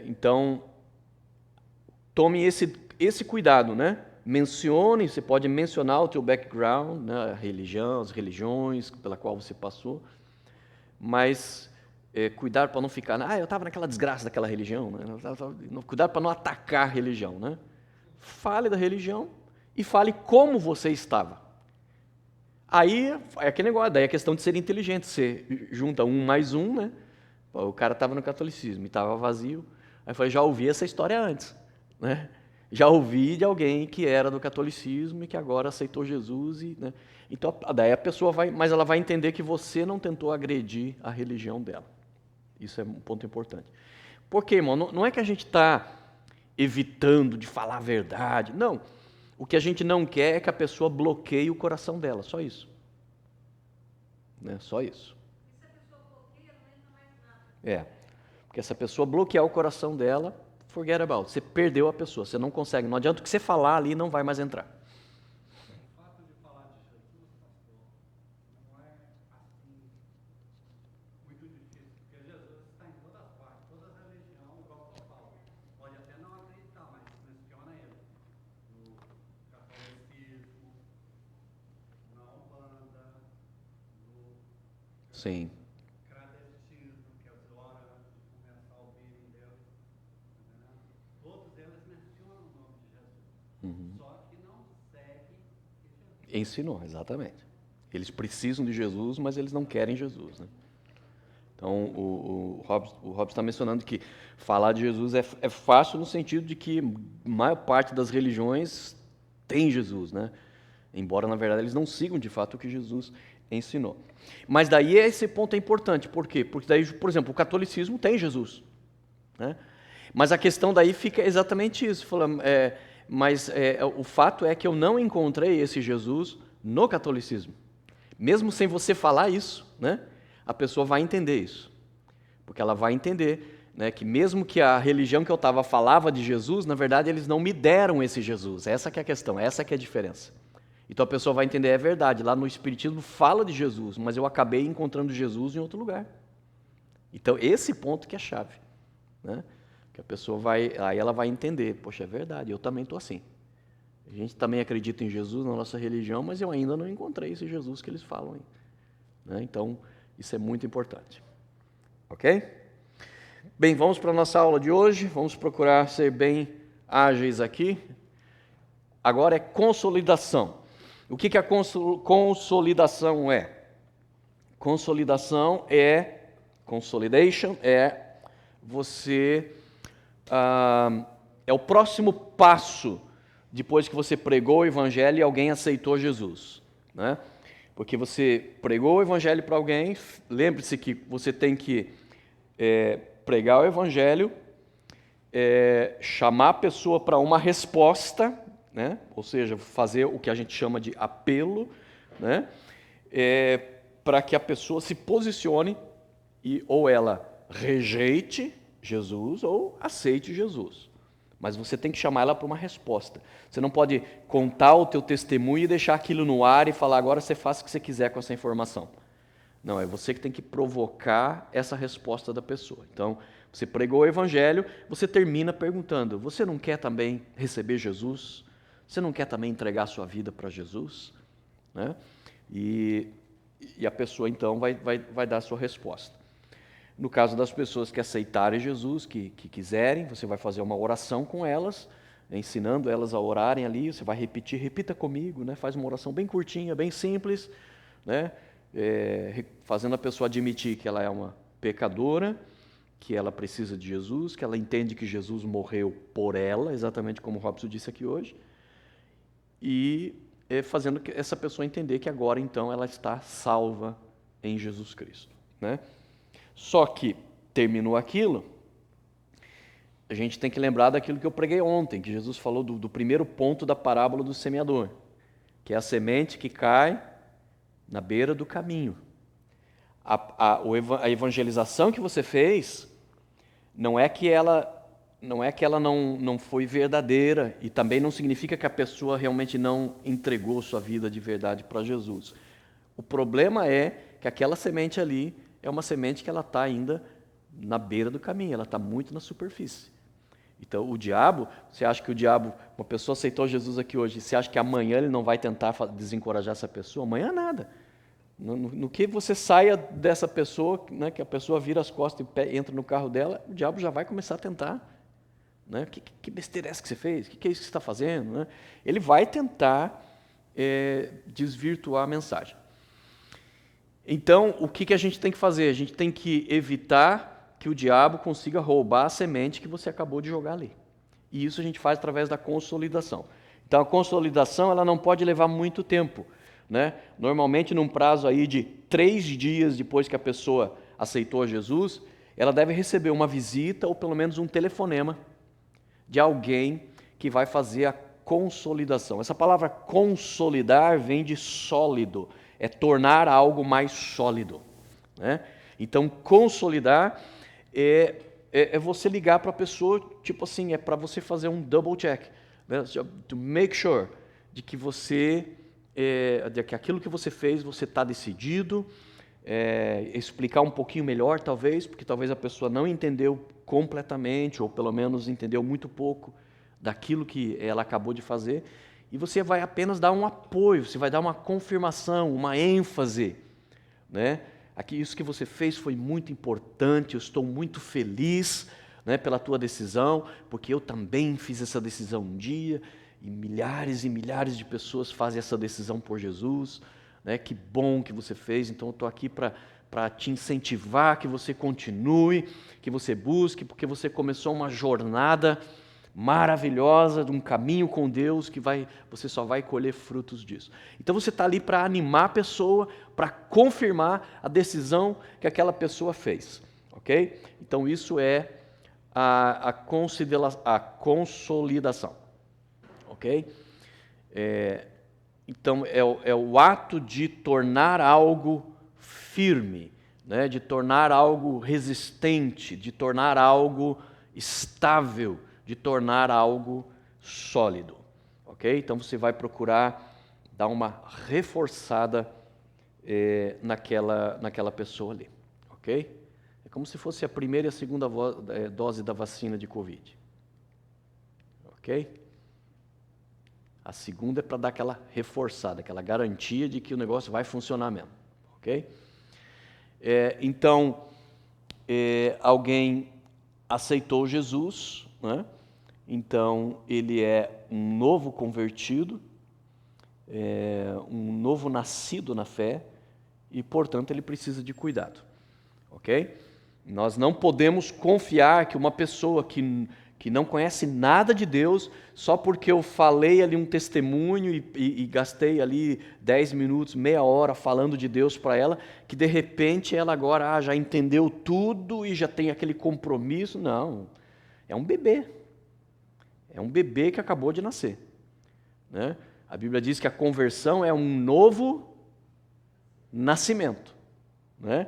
Então, tome esse cuidado, né? Mencione, você pode mencionar o teu background, né? A religião, as religiões pela qual você passou, mas cuidar para não ficar, eu estava naquela desgraça daquela religião, né? Cuidar para não atacar a religião, né? Fale da religião e fale como você estava. Aí é aquele negócio, daí é questão de ser inteligente, você junta 1 mais 1, né? O cara estava no catolicismo e estava vazio. Aí eu falei, já ouvi essa história antes. Né? Já ouvi de alguém que era do catolicismo e que agora aceitou Jesus. Né? Então, daí a pessoa mas ela vai entender que você não tentou agredir a religião dela. Isso é um ponto importante. Por quê, irmão? Não é que a gente está evitando de falar a verdade. Não. O que a gente não quer é que a pessoa bloqueie o coração dela. Só isso. Né? Só isso. Porque se a pessoa bloquear o coração dela, forget about. Você perdeu a pessoa, você não consegue. Não adianta o que você falar ali, não vai mais entrar. O fato de falar de Jesus, pastor, não é assim Sim. Catecismo, que as horas antes de começar a ouvir em Deus, né? Todos eles mencionam o nome de Jesus. Só que não seguem o que Jesus Ensinou, exatamente. Eles precisam de Jesus, mas eles não querem Jesus, né? Então, o Hobbes está mencionando que falar de Jesus é fácil no sentido de que a maior parte das religiões tem Jesus, né? Embora, na verdade, eles não sigam de fato o que Jesus ensinou. Mas daí esse ponto é importante. Por quê? Porque daí, por exemplo, o catolicismo tem Jesus, né? Mas a questão daí fica exatamente isso. O fato é que eu não encontrei esse Jesus no catolicismo. Mesmo sem você falar isso, né? A pessoa vai entender isso. Porque ela vai entender, né, que mesmo que a religião que eu estava falava de Jesus, na verdade eles não me deram esse Jesus. Essa que é a questão, essa que é a diferença. Então a pessoa vai entender, é verdade, lá no Espiritismo fala de Jesus, mas eu acabei encontrando Jesus em outro lugar. Então esse ponto que é chave, né? Que a pessoa aí ela vai entender, poxa, é verdade, eu também estou assim. A gente também acredita em Jesus na nossa religião, mas eu ainda não encontrei esse Jesus que eles falam aí, né? Então isso é muito importante. Ok? Bem, vamos para a nossa aula de hoje. Vamos procurar ser bem ágeis aqui. Agora é consolidação. O que a consolidação é? Consolidation é você... é o próximo passo depois que você pregou o evangelho e alguém aceitou Jesus, né? Porque você pregou o evangelho para alguém, lembre-se que você tem que pregar o evangelho, chamar a pessoa para uma resposta, né? Ou seja, fazer o que a gente chama de apelo, né? Para que a pessoa se posicione e ou ela rejeite Jesus ou aceite Jesus. Mas você tem que chamar ela para uma resposta. Você não pode contar o teu testemunho e deixar aquilo no ar e falar, agora você faz o que você quiser com essa informação. Não, é você que tem que provocar essa resposta da pessoa. Então, você pregou o evangelho, você termina perguntando, você não quer também receber Jesus? Você não quer também entregar a sua vida para Jesus? Né? E a pessoa, então, vai dar a sua resposta. No caso das pessoas que aceitarem Jesus, que quiserem, você vai fazer uma oração com elas, ensinando elas a orarem ali, você vai repita comigo, né? Faz uma oração bem curtinha, bem simples, né? Fazendo a pessoa admitir que ela é uma pecadora, que ela precisa de Jesus, que ela entende que Jesus morreu por ela, exatamente como o Robson disse aqui hoje, e fazendo essa pessoa entender que agora, então, ela está salva em Jesus Cristo, né? Só que, terminou aquilo, a gente tem que lembrar daquilo que eu preguei ontem, que Jesus falou do primeiro ponto da parábola do semeador, que é a semente que cai na beira do caminho. A evangelização que você fez não é que ela não foi verdadeira, e também não significa que a pessoa realmente não entregou sua vida de verdade para Jesus. O problema é que aquela semente ali é uma semente que ela está ainda na beira do caminho, ela está muito na superfície. Então, o diabo, você acha que o diabo, uma pessoa aceitou Jesus aqui hoje, você acha que amanhã ele não vai tentar desencorajar essa pessoa? Amanhã nada. No que você saia dessa pessoa, né, que a pessoa vira as costas e entra no carro dela, o diabo já vai começar a tentar. Né? Que besteira é essa que você fez? O que é isso que você está fazendo? Né? Ele vai tentar desvirtuar a mensagem. Então, o que a gente tem que fazer? A gente tem que evitar que o diabo consiga roubar a semente que você acabou de jogar ali. E isso a gente faz através da consolidação. Então, a consolidação ela não pode levar muito tempo, né? Normalmente, num prazo aí de 3 dias depois que a pessoa aceitou Jesus, ela deve receber uma visita ou pelo menos um telefonema de alguém que vai fazer a consolidação. Essa palavra consolidar vem de sólido, é tornar algo mais sólido, né? Então, consolidar é você ligar para a pessoa, tipo assim, é para você fazer um double check, né? To make sure de que de que aquilo que você fez, você está decidido, explicar um pouquinho melhor, talvez, porque talvez a pessoa não entendeu completamente, ou pelo menos entendeu muito pouco daquilo que ela acabou de fazer, e você vai apenas dar um apoio, você vai dar uma confirmação, uma ênfase, né? aqui isso que você fez foi muito importante, eu estou muito feliz, né, pela tua decisão, porque eu também fiz essa decisão um dia, e milhares de pessoas fazem essa decisão por Jesus, né? Que bom que você fez, então eu estou aqui para te incentivar, que você continue, que você busque, porque você começou uma jornada maravilhosa, de um caminho com Deus, que você só vai colher frutos disso. Então você está ali para animar a pessoa, para confirmar a decisão que aquela pessoa fez, ok? Então isso é a consolidação, ok? Então é o ato de tornar algo firme, né? De tornar algo resistente, de tornar algo estável, de tornar algo sólido, ok? Então você vai procurar dar uma reforçada naquela pessoa ali, ok? É como se fosse a primeira e a segunda dose da vacina de Covid, ok? A segunda é para dar aquela reforçada, aquela garantia de que o negócio vai funcionar mesmo, ok? Então, alguém aceitou Jesus, né? Então ele é um novo convertido, um novo nascido na fé e, portanto, ele precisa de cuidado, ok? Nós não podemos confiar que uma pessoa que não conhece nada de Deus, só porque eu falei ali um testemunho e gastei ali 10 minutos, meia hora falando de Deus para ela, que de repente ela agora já entendeu tudo e já tem aquele compromisso. Não, é um bebê. É um bebê que acabou de nascer, né? A Bíblia diz que a conversão é um novo nascimento, né?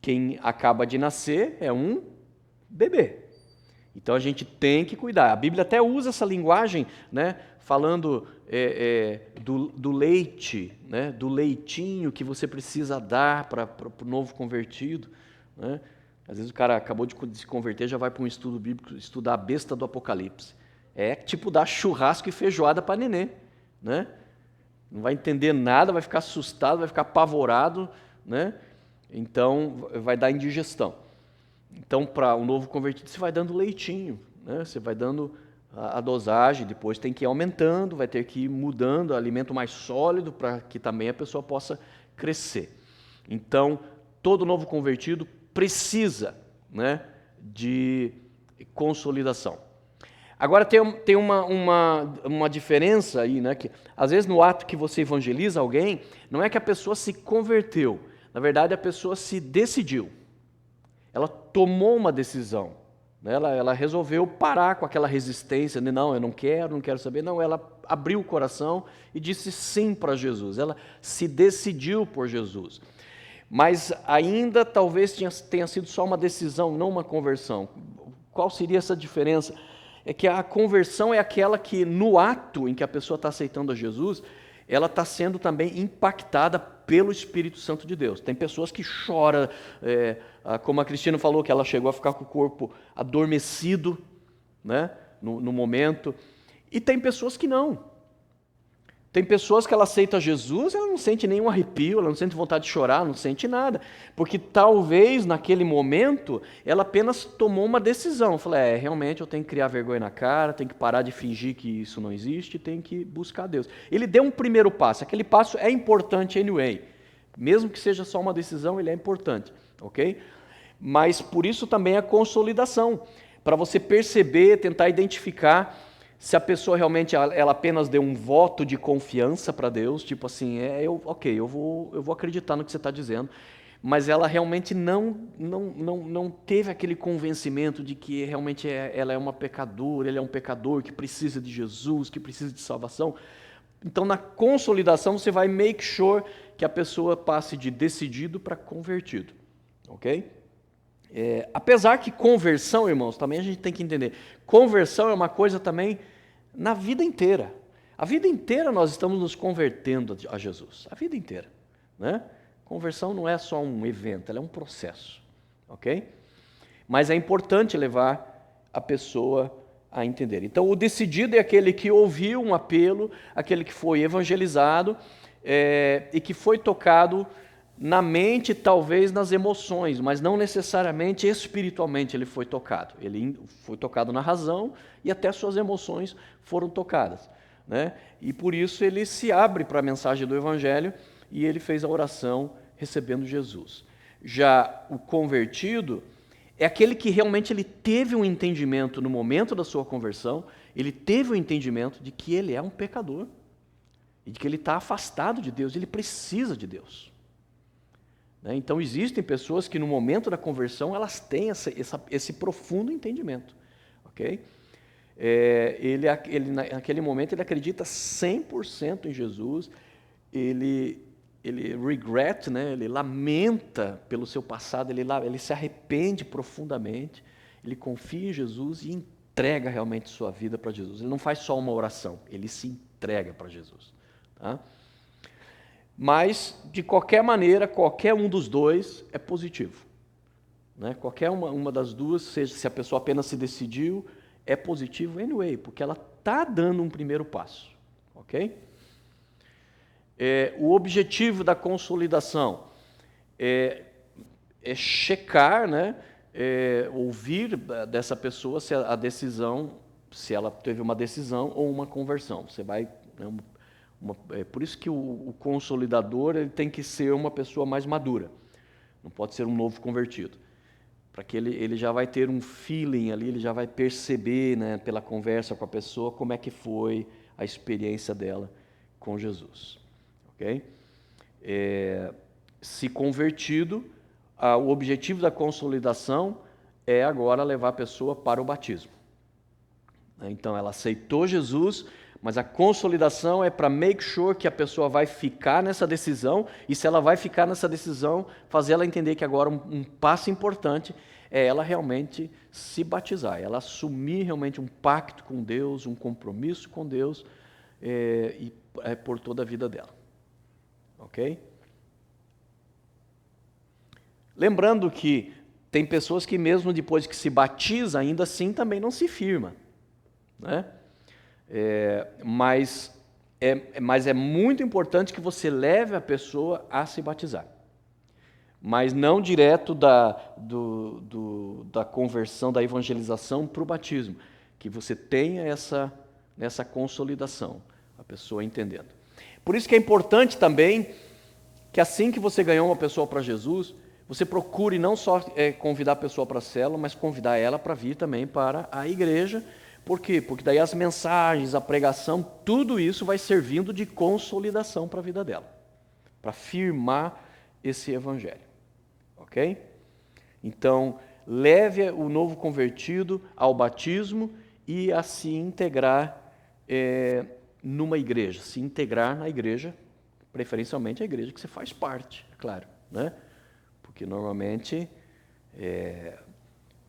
Quem acaba de nascer é um bebê. Então a gente tem que cuidar. A Bíblia até usa essa linguagem, né, falando do leite, né, do leitinho que você precisa dar para o novo convertido, né? Às vezes o cara acabou de se converter, já vai para um estudo bíblico, estudar a besta do Apocalipse. É tipo dar churrasco e feijoada para nenê, né? Não vai entender nada, vai ficar assustado, vai ficar apavorado, né? Então vai dar indigestão. Então, para o novo convertido, você vai dando leitinho, né? Você vai dando a dosagem, depois tem que ir aumentando, vai ter que ir mudando, alimento mais sólido, para que também a pessoa possa crescer. Então, todo novo convertido precisa, né, de consolidação. Agora, tem uma diferença aí, né, que às vezes no ato que você evangeliza alguém, não é que a pessoa se converteu, na verdade a pessoa se decidiu. Ela tomou uma decisão, né? Ela resolveu parar com aquela resistência, de não, eu não quero saber. Não, ela abriu o coração e disse sim para Jesus. Ela se decidiu por Jesus. Mas ainda talvez tenha sido só uma decisão, não uma conversão. Qual seria essa diferença? É que a conversão é aquela que, no ato em que a pessoa está aceitando a Jesus, ela está sendo também impactada pelo Espírito Santo de Deus. Tem pessoas que choram, como a Cristina falou, que ela chegou a ficar com o corpo adormecido, né, no momento. E tem pessoas que não. Tem pessoas que ela aceita Jesus, ela não sente nenhum arrepio, ela não sente vontade de chorar, não sente nada. Porque talvez, naquele momento, ela apenas tomou uma decisão. Falou, realmente eu tenho que criar vergonha na cara, tenho que parar de fingir que isso não existe, tenho que buscar Deus. Ele deu um primeiro passo, aquele passo é importante anyway. Mesmo que seja só uma decisão, ele é importante, ok? Mas por isso também a consolidação, para você perceber, tentar identificar se a pessoa realmente ela apenas deu um voto de confiança para Deus, tipo assim, eu vou acreditar no que você está dizendo, mas ela realmente não teve aquele convencimento de que realmente ela é uma pecadora, ele é um pecador que precisa de Jesus, que precisa de salvação. Então, na consolidação, você vai make sure que a pessoa passe de decidido para convertido, ok? Apesar que conversão, irmãos, também a gente tem que entender, conversão é uma coisa também na vida inteira. A vida inteira nós estamos nos convertendo a Jesus, a vida inteira, né? Conversão não é só um evento, ela é um processo, ok? Mas é importante levar a pessoa a entender. Então, o decidido é aquele que ouviu um apelo, aquele que foi evangelizado e que foi tocado na mente, talvez nas emoções, mas não necessariamente espiritualmente ele foi tocado. Ele foi tocado na razão e até suas emoções foram tocadas, né? E por isso ele se abre para a mensagem do Evangelho e ele fez a oração recebendo Jesus. Já o convertido é aquele que realmente ele teve um entendimento no momento da sua conversão, ele teve o entendimento de que ele é um pecador e de que ele está afastado de Deus, ele precisa de Deus. Então, existem pessoas que no momento da conversão, elas têm esse profundo entendimento. Okay? Naquele momento, ele acredita 100% em Jesus, ele regret, né? Ele lamenta pelo seu passado, ele se arrepende profundamente, ele confia em Jesus e entrega realmente sua vida para Jesus. Ele não faz só uma oração, ele se entrega para Jesus. Tá? Mas, de qualquer maneira, qualquer um dos dois é positivo. Né? Qualquer uma das duas, seja se a pessoa apenas se decidiu, é positivo anyway, porque ela está dando um primeiro passo. Ok? O objetivo da consolidação é checar, né? Ouvir dessa pessoa se a decisão, se ela teve uma decisão ou uma conversão. Você vai... por isso que o consolidador ele tem que ser uma pessoa mais madura, não pode ser um novo convertido, para que ele já vai ter um feeling ali, ele já vai perceber, né, pela conversa com a pessoa como é que foi a experiência dela com Jesus. Okay? Se convertido, o objetivo da consolidação é agora levar a pessoa para o batismo. Então ela aceitou Jesus, mas a consolidação é para make sure que a pessoa vai ficar nessa decisão, e se ela vai ficar nessa decisão, fazer ela entender que agora um passo importante é ela realmente se batizar, ela assumir realmente um pacto com Deus, um compromisso com Deus, por toda a vida dela. Ok? Lembrando que tem pessoas que mesmo depois que se batiza, ainda assim também não se firma, né? Mas é muito importante que você leve a pessoa a se batizar. Mas não direto da conversão, da evangelização para o batismo. Que você tenha essa consolidação, a pessoa entendendo. Por isso que é importante também que assim que você ganhou uma pessoa para Jesus, você procure não só convidar a pessoa para a célula, mas convidar ela para vir também para a igreja. Por quê? Porque daí as mensagens, a pregação, tudo isso vai servindo de consolidação para a vida dela, para firmar esse evangelho. Ok? Então, leve o novo convertido ao batismo e a se integrar numa igreja, se integrar na igreja, preferencialmente a igreja que você faz parte, é claro, né? Porque normalmente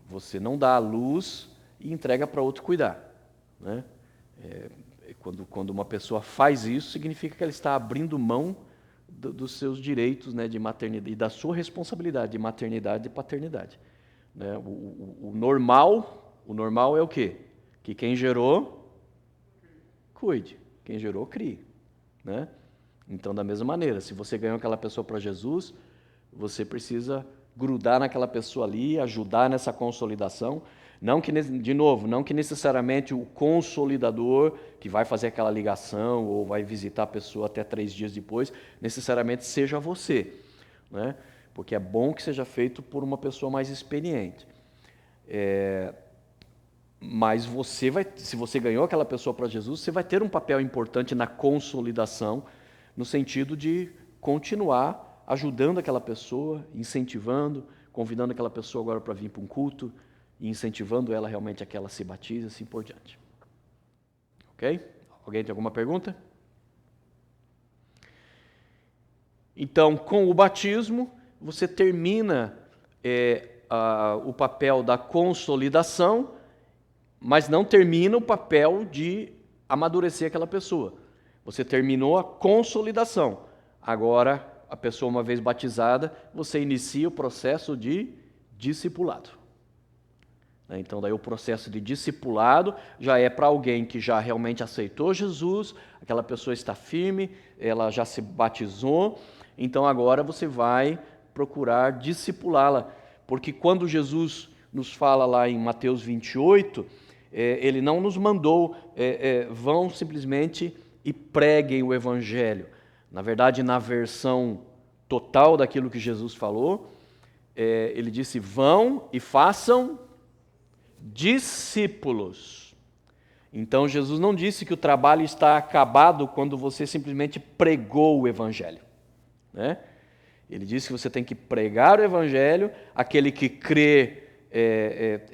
você não dá a luz e entrega para outro cuidar, né? Quando uma pessoa faz isso, significa que ela está abrindo mão dos seus direitos, né, de maternidade e da sua responsabilidade de maternidade e paternidade, né? O normal é o quê? Que quem gerou, cuide. Quem gerou, crie, né? Então, da mesma maneira, se você ganhou aquela pessoa para Jesus, você precisa grudar naquela pessoa ali, ajudar nessa consolidação. Não que necessariamente o consolidador, que vai fazer aquela ligação ou vai visitar a pessoa até 3 dias depois, necessariamente seja você, né? Porque é bom que seja feito por uma pessoa mais experiente. Mas se você ganhou aquela pessoa para Jesus, você vai ter um papel importante na consolidação, no sentido de continuar ajudando aquela pessoa, incentivando, convidando aquela pessoa agora para vir para um culto, e incentivando ela realmente a que ela se batize, assim por diante. Ok? Alguém tem alguma pergunta? Então, com o batismo, você termina o papel da consolidação, mas não termina o papel de amadurecer aquela pessoa. Você terminou a consolidação. Agora, a pessoa, uma vez batizada, você inicia o processo de discipulado. Então, daí o processo de discipulado já é para alguém que já realmente aceitou Jesus, aquela pessoa está firme, ela já se batizou, então agora você vai procurar discipulá-la. Porque quando Jesus nos fala lá em Mateus 28, ele não nos mandou, vão simplesmente e preguem o Evangelho. Na verdade, na versão total daquilo que Jesus falou, ele disse, vão e façam discípulos. Então, Jesus não disse que o trabalho está acabado quando você simplesmente pregou o Evangelho, né? Ele disse que você tem que pregar o Evangelho, aquele que crê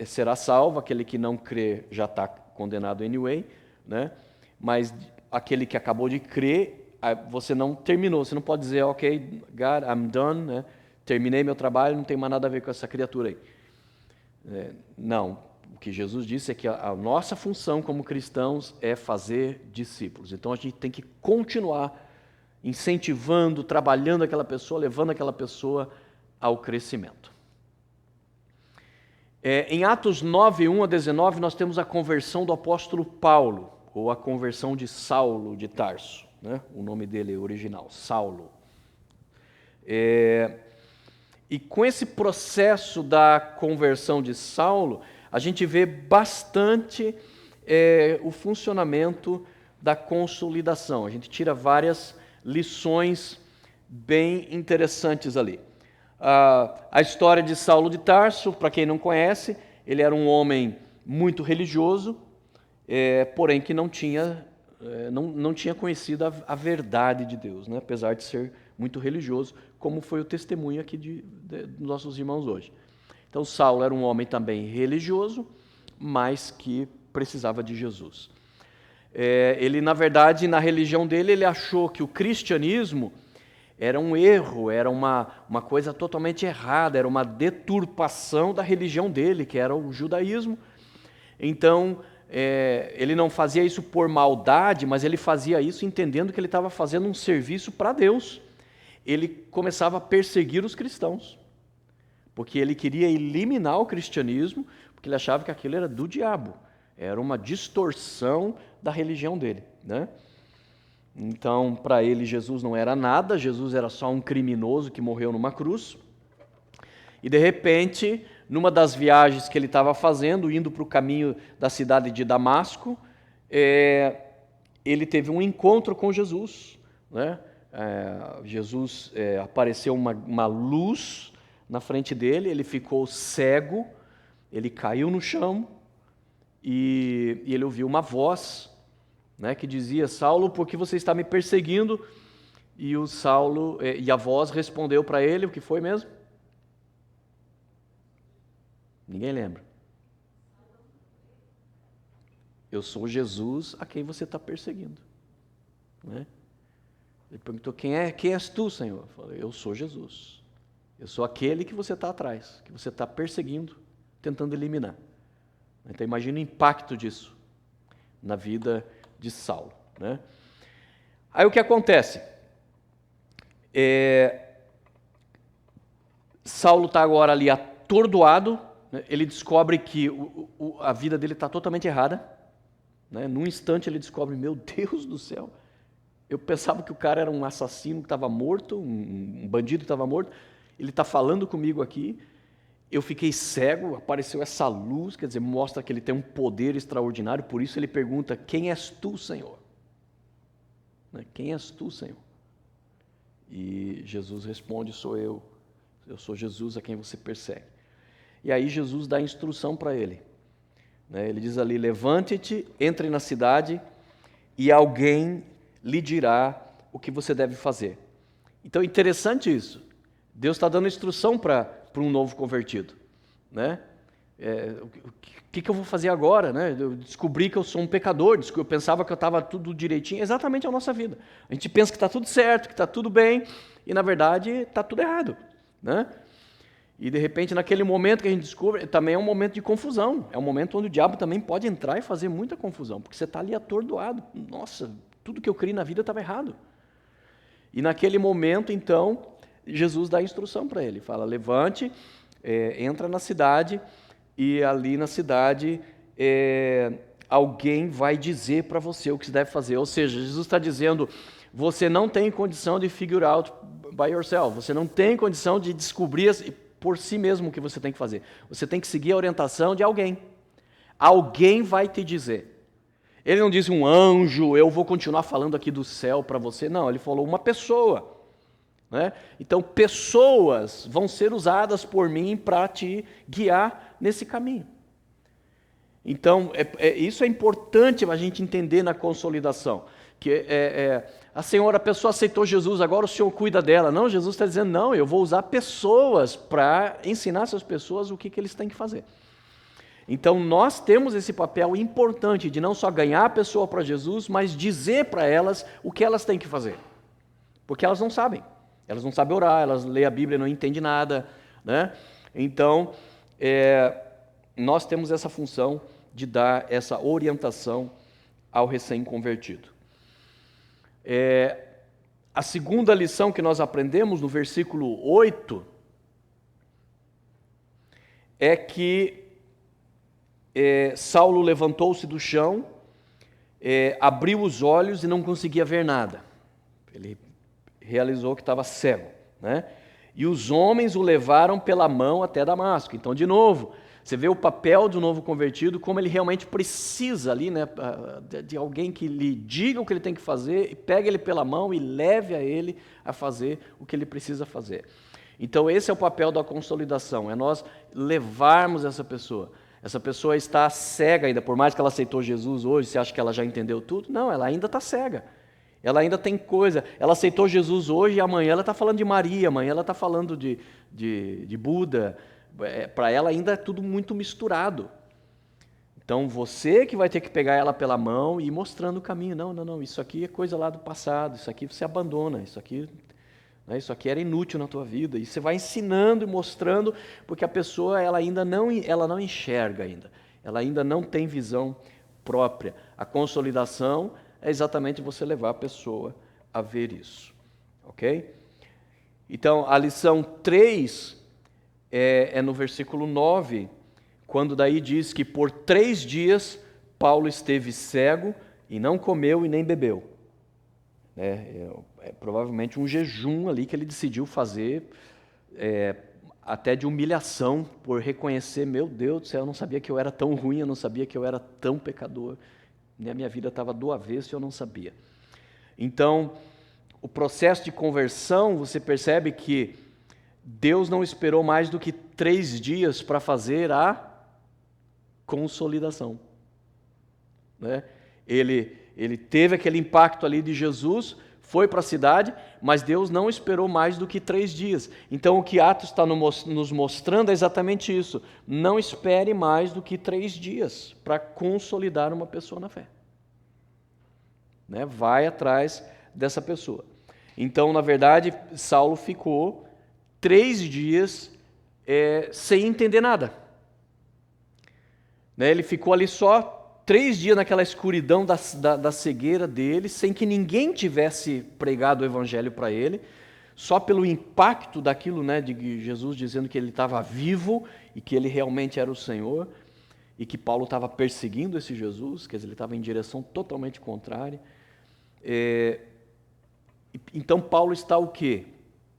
será salvo, aquele que não crê já está condenado anyway, né? Mas aquele que acabou de crer, você não terminou, você não pode dizer, ok, God, I'm done, né? Terminei meu trabalho, não tem mais nada a ver com essa criatura aí. Não, o que Jesus disse é que a nossa função como cristãos é fazer discípulos. Então a gente tem que continuar incentivando, trabalhando aquela pessoa, levando aquela pessoa ao crescimento. Em Atos 9, 1 a 19, nós temos a conversão do apóstolo Paulo, ou a conversão de Saulo de Tarso, né? O nome dele original, Saulo. E com esse processo da conversão de Saulo, a gente vê bastante o funcionamento da consolidação. A gente tira várias lições bem interessantes ali. A história de Saulo de Tarso, para quem não conhece, ele era um homem muito religioso, porém que não tinha conhecido a verdade de Deus, né? Apesar de ser muito religioso, como foi o testemunho aqui dos nossos irmãos hoje. Então, Saulo era um homem também religioso, mas que precisava de Jesus. Ele, na verdade, na religião dele, ele achou que o cristianismo era um erro, era uma coisa totalmente errada, era uma deturpação da religião dele, que era o judaísmo. Então, ele não fazia isso por maldade, mas ele fazia isso entendendo que ele estava fazendo um serviço para Deus. Ele começava a perseguir os cristãos, porque ele queria eliminar o cristianismo, porque ele achava que aquilo era do diabo, era uma distorção da religião dele, né? Então, para ele, Jesus não era nada, Jesus era só um criminoso que morreu numa cruz. E, de repente, numa das viagens que ele estava fazendo, indo para o caminho da cidade de Damasco, ele teve um encontro com Jesus, né? Jesus apareceu uma luz na frente dele, ele ficou cego, ele caiu no chão e ele ouviu uma voz, né, que dizia, Saulo, por que você está me perseguindo? E a voz respondeu para ele, o que foi mesmo? Ninguém lembra. Eu sou Jesus a quem você está perseguindo, né? Ele perguntou, quem és tu, Senhor? Eu falei, eu sou Jesus. Eu sou aquele que você está atrás, que você está perseguindo, tentando eliminar. Então imagina o impacto disso na vida de Saulo, né? Aí o que acontece? Saulo está agora ali atordoado, né? Ele descobre que a vida dele está totalmente errada, né? Num instante ele descobre, meu Deus do céu, eu pensava que o cara era um assassino que estava morto, um bandido que estava morto, ele está falando comigo aqui, eu fiquei cego, apareceu essa luz, quer dizer, mostra que ele tem um poder extraordinário, por isso ele pergunta, quem és tu, Senhor? Quem és tu, Senhor? E Jesus responde, sou eu sou Jesus a quem você persegue. E aí Jesus dá instrução para ele, né? Ele diz ali, levante-te, entre na cidade e alguém lhe dirá o que você deve fazer. Então, interessante isso. Deus está dando instrução para um novo convertido, né? O que eu vou fazer agora, né? Eu descobri que eu sou um pecador, eu pensava que eu estava tudo direitinho. Exatamente a nossa vida. A gente pensa que está tudo certo, que está tudo bem, e na verdade está tudo errado, né? E de repente, naquele momento que a gente descobre, também é um momento de confusão. É um momento onde o diabo também pode entrar e fazer muita confusão, porque você está ali atordoado. Nossa, tudo que eu criei na vida estava errado. E naquele momento, então, Jesus dá a instrução para ele. Fala, levante, entra na cidade, e ali na cidade alguém vai dizer para você o que você deve fazer. Ou seja, Jesus está dizendo, você não tem condição de figure out by yourself. Você não tem condição de descobrir por si mesmo o que você tem que fazer. Você tem que seguir a orientação de alguém. Alguém vai te dizer. Ele não disse um anjo, eu vou continuar falando aqui do céu para você. Não, ele falou uma pessoa. Né? Então, pessoas vão ser usadas por mim para te guiar nesse caminho. Então, isso é importante a gente entender na consolidação. Que a pessoa aceitou Jesus, agora o Senhor cuida dela. Não, Jesus está dizendo, não, eu vou usar pessoas para ensinar essas pessoas o que eles têm que fazer. Então, nós temos esse papel importante de não só ganhar a pessoa para Jesus, mas dizer para elas o que elas têm que fazer. Porque elas não sabem. Elas não sabem orar, elas lêem a Bíblia e não entendem nada. Né? Então, nós temos essa função de dar essa orientação ao recém-convertido. A segunda lição que nós aprendemos no versículo 8 é que Saulo levantou-se do chão, abriu os olhos e não conseguia ver nada. Ele realizou que estava cego, né? E os homens o levaram pela mão até Damasco. Então, de novo, você vê o papel do novo convertido, como ele realmente precisa ali, né, de alguém que lhe diga o que ele tem que fazer, e pegue ele pela mão e leve a ele a fazer o que ele precisa fazer. Então, esse é o papel da consolidação, é nós levarmos essa pessoa. Essa pessoa está cega ainda, por mais que ela aceitou Jesus hoje, você acha que ela já entendeu tudo? Não, ela ainda está cega. Ela ainda tem coisa. Ela aceitou Jesus hoje e amanhã ela está falando de Maria, amanhã ela está falando de Buda. Para ela ainda é tudo muito misturado. Então você que vai ter que pegar ela pela mão e ir mostrando o caminho. Não, isso aqui é coisa lá do passado, isso aqui você abandona, isso aqui era inútil na tua vida. E você vai ensinando e mostrando, porque a pessoa ela não enxerga ainda. Ela ainda não tem visão própria. A consolidação é exatamente você levar a pessoa a ver isso. Ok? Então, a lição 3 é no versículo 9, quando daí diz que por 3 dias Paulo esteve cego e não comeu e nem bebeu. Provavelmente um jejum ali que ele decidiu fazer, até de humilhação, por reconhecer, meu Deus do céu, eu não sabia que eu era tão ruim, eu não sabia que eu era tão pecador. A minha vida estava do avesso e eu não sabia. Então, o processo de conversão, você percebe que Deus não esperou mais do que 3 dias para fazer a consolidação. Né? Ele teve aquele impacto ali de Jesus, foi para a cidade, mas Deus não esperou mais do que 3 dias. Então, o que Atos está nos mostrando é exatamente isso. Não espere mais do que 3 dias para consolidar uma pessoa na fé. Né? Vai atrás dessa pessoa. Então, na verdade, Saulo ficou 3 dias sem entender nada. Né? Ele ficou ali só 3 dias naquela escuridão da cegueira dele, sem que ninguém tivesse pregado o evangelho para ele, só pelo impacto daquilo, né, de Jesus dizendo que ele estava vivo e que ele realmente era o Senhor, e que Paulo estava perseguindo esse Jesus, quer dizer, ele estava em direção totalmente contrária. Então Paulo está o quê?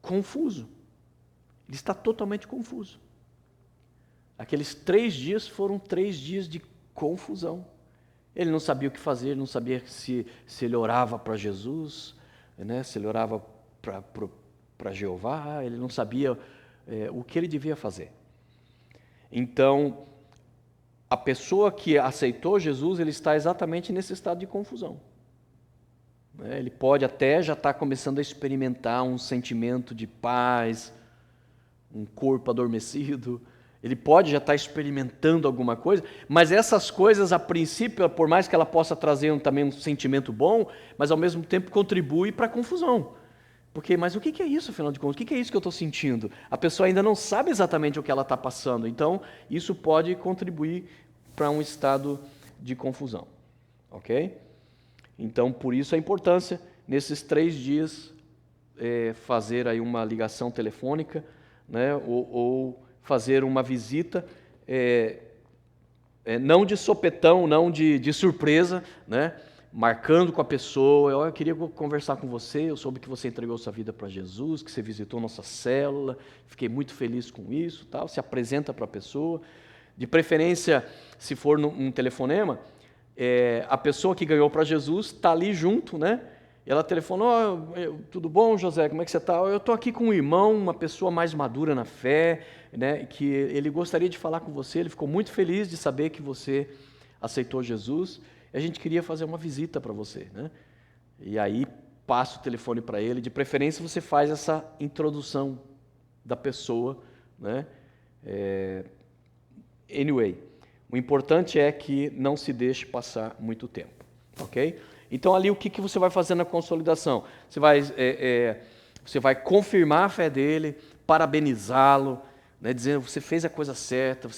Confuso. Ele está totalmente confuso. Aqueles 3 dias foram 3 dias de confusão. Ele não sabia o que fazer, ele não sabia se ele orava para Jesus, né, se ele orava para Jeová, ele não sabia o que ele devia fazer. Então, a pessoa que aceitou Jesus, ele está exatamente nesse estado de confusão. Ele pode até já estar começando a experimentar um sentimento de paz, um corpo adormecido. Ele pode já estar experimentando alguma coisa, mas essas coisas, a princípio, por mais que ela possa trazer também um sentimento bom, mas ao mesmo tempo contribui para a confusão. Porque, mas o que é isso, afinal de contas? O que é isso que eu estou sentindo? A pessoa ainda não sabe exatamente o que ela está passando, então isso pode contribuir para um estado de confusão. Ok? Então, por isso a importância, nesses 3 dias, fazer aí uma ligação telefônica, né, ou fazer uma visita, não de sopetão, não de surpresa, né, marcando com a pessoa, eu queria conversar com você, eu soube que você entregou sua vida para Jesus, que você visitou nossa célula, fiquei muito feliz com isso, tal. Se apresenta para a pessoa, de preferência, se for num telefonema, a pessoa que ganhou para Jesus está ali junto, né? Ela telefonou, tudo bom, José, como é que você está? Eu estou aqui com um irmão, uma pessoa mais madura na fé, né, que ele gostaria de falar com você, ele ficou muito feliz de saber que você aceitou Jesus, e a gente queria fazer uma visita para você, né? E aí passa o telefone para ele, de preferência você faz essa introdução da pessoa, né? Anyway, o importante é que não se deixe passar muito tempo, ok? Então, ali, o que você vai fazer na consolidação? Você vai confirmar a fé dele, parabenizá-lo, né, dizendo que você fez a coisa certa,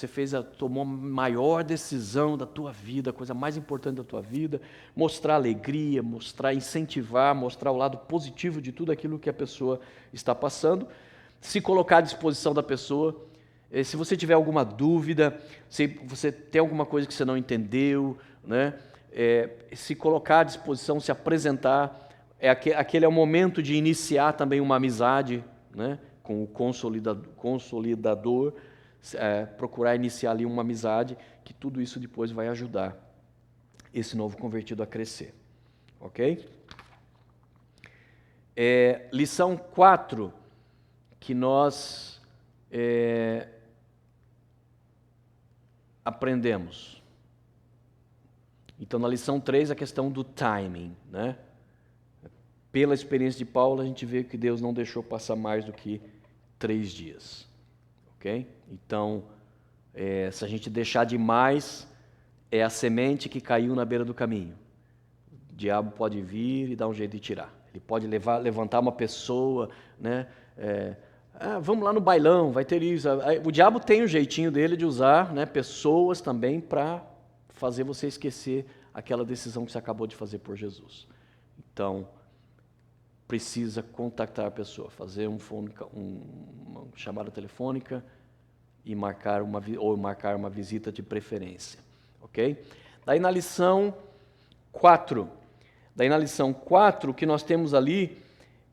tomou a maior decisão da tua vida, a coisa mais importante da tua vida, mostrar alegria, incentivar, mostrar o lado positivo de tudo aquilo que a pessoa está passando, se colocar à disposição da pessoa. Se você tiver alguma dúvida, se você tem alguma coisa que você não entendeu, né? Se colocar à disposição, se apresentar, aquele é o momento de iniciar também uma amizade, né, com o consolidador, procurar iniciar ali uma amizade, que tudo isso depois vai ajudar esse novo convertido a crescer, ok? Lição 4, que nós aprendemos. Então, na lição 3, a questão do timing, né? Pela experiência de Paulo, a gente vê que Deus não deixou passar mais do que 3 dias, ok? Então, se a gente deixar demais, é a semente que caiu na beira do caminho. O diabo pode vir e dar um jeito de tirar. Ele pode levantar uma pessoa, né? Vamos lá no bailão, vai ter isso. O diabo tem um jeitinho dele de usar, né, pessoas também para fazer você esquecer aquela decisão que você acabou de fazer por Jesus. Então, precisa contactar a pessoa, fazer uma chamada telefônica e marcar uma visita de preferência, ok? Daí na lição 4, o que nós temos ali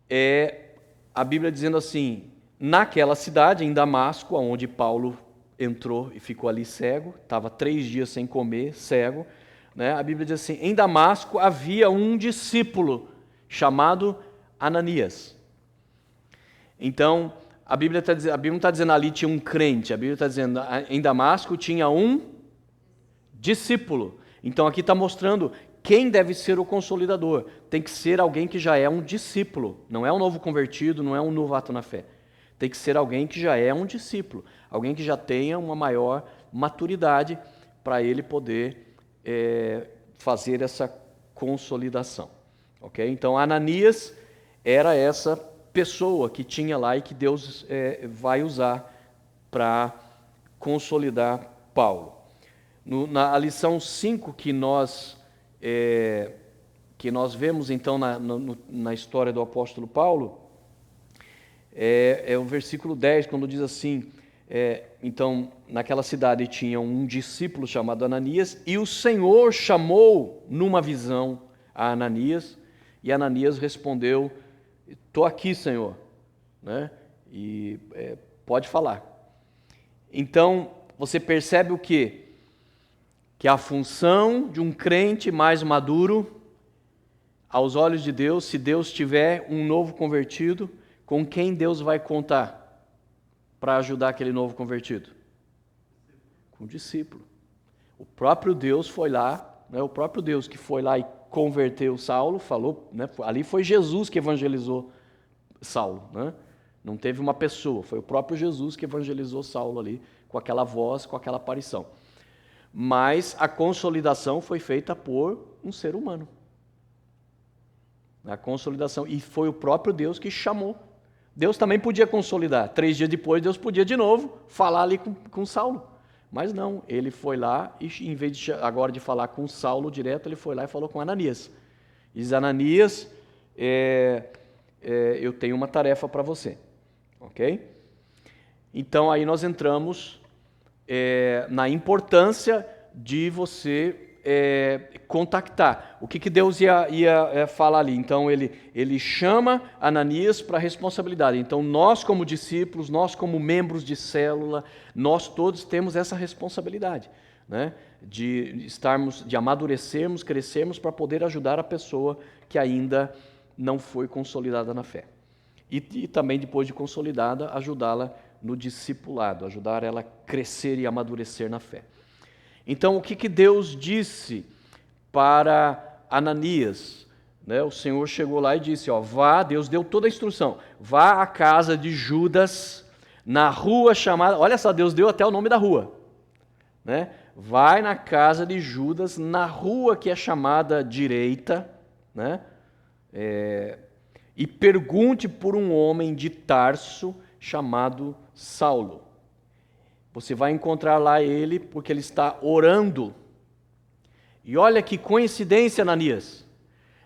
é a Bíblia dizendo assim: naquela cidade, em Damasco, onde Paulo entrou e ficou ali cego, estava 3 dias sem comer, cego, né? A Bíblia diz assim: em Damasco havia um discípulo chamado Ananias. Então, a Bíblia não está dizendo ali tinha um crente, a Bíblia está dizendo em Damasco tinha um discípulo. Então, aqui está mostrando quem deve ser o consolidador. Tem que ser alguém que já é um discípulo, não é um novo convertido, não é um novato na fé. Tem que ser alguém que já é um discípulo, alguém que já tenha uma maior maturidade para ele poder fazer essa consolidação. Ok? Então, Ananias era essa pessoa que tinha lá e que Deus vai usar para consolidar Paulo. Na lição 5 que nós vemos, então, na história do apóstolo Paulo, é o versículo 10, quando diz assim: então, naquela cidade tinha um discípulo chamado Ananias, e o Senhor chamou numa visão a Ananias, e Ananias respondeu: estou aqui, Senhor, né? E pode falar. Então, você percebe o quê? Que a função de um crente mais maduro, aos olhos de Deus, se Deus tiver um novo convertido, com quem Deus vai contar para ajudar aquele novo convertido? Com o discípulo. O próprio Deus foi lá, né, o próprio Deus que foi lá e converteu Saulo, falou, né, ali foi Jesus que evangelizou Saulo, né? Não teve uma pessoa, foi o próprio Jesus que evangelizou Saulo ali, com aquela voz, com aquela aparição. Mas a consolidação foi feita por um ser humano. A consolidação, e foi o próprio Deus que chamou. Deus também podia consolidar. 3 dias depois, Deus podia de novo falar ali com Saulo. Mas não, ele foi lá e, em vez agora de falar com Saulo direto, ele foi lá e falou com Ananias. Diz: Ananias, eu tenho uma tarefa para você. Ok? Então, aí nós entramos na importância de você contactar. O que Deus ia falar ali? Então, ele chama Ananias para a responsabilidade. Então, nós como discípulos, nós como membros de célula, nós todos temos essa responsabilidade, né? De amadurecermos, crescermos para poder ajudar a pessoa que ainda não foi consolidada na fé. E também, depois de consolidada, ajudá-la no discipulado, ajudar ela a crescer e amadurecer na fé. Então, o que Deus disse para Ananias? Né? O Senhor chegou lá e disse, vá, Deus deu toda a instrução, vá à casa de Judas, na rua chamada, olha só, Deus deu até o nome da rua, né? Vai na casa de Judas, na rua que é chamada direita, né? E pergunte por um homem de Tarso chamado Saulo. Você vai encontrar lá ele porque ele está orando. E olha que coincidência, Ananias.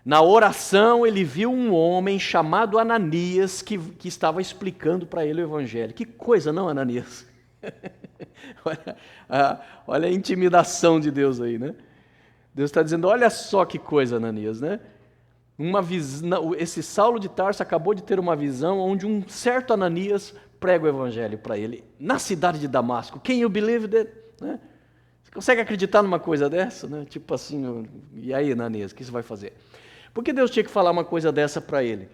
Na oração ele viu um homem chamado Ananias que estava explicando para ele o evangelho. Que coisa, não, Ananias? Olha a intimidação de Deus aí, né? Deus está dizendo, olha só que coisa, Ananias, né? Esse Saulo de Tarso acabou de ter uma visão onde um certo Ananias prega o evangelho para ele, na cidade de Damasco. Can you believe that? Né? Você consegue acreditar numa coisa dessa? Né? Tipo assim, e aí, Ananias, o que você vai fazer? Por que Deus tinha que falar uma coisa dessa para ele?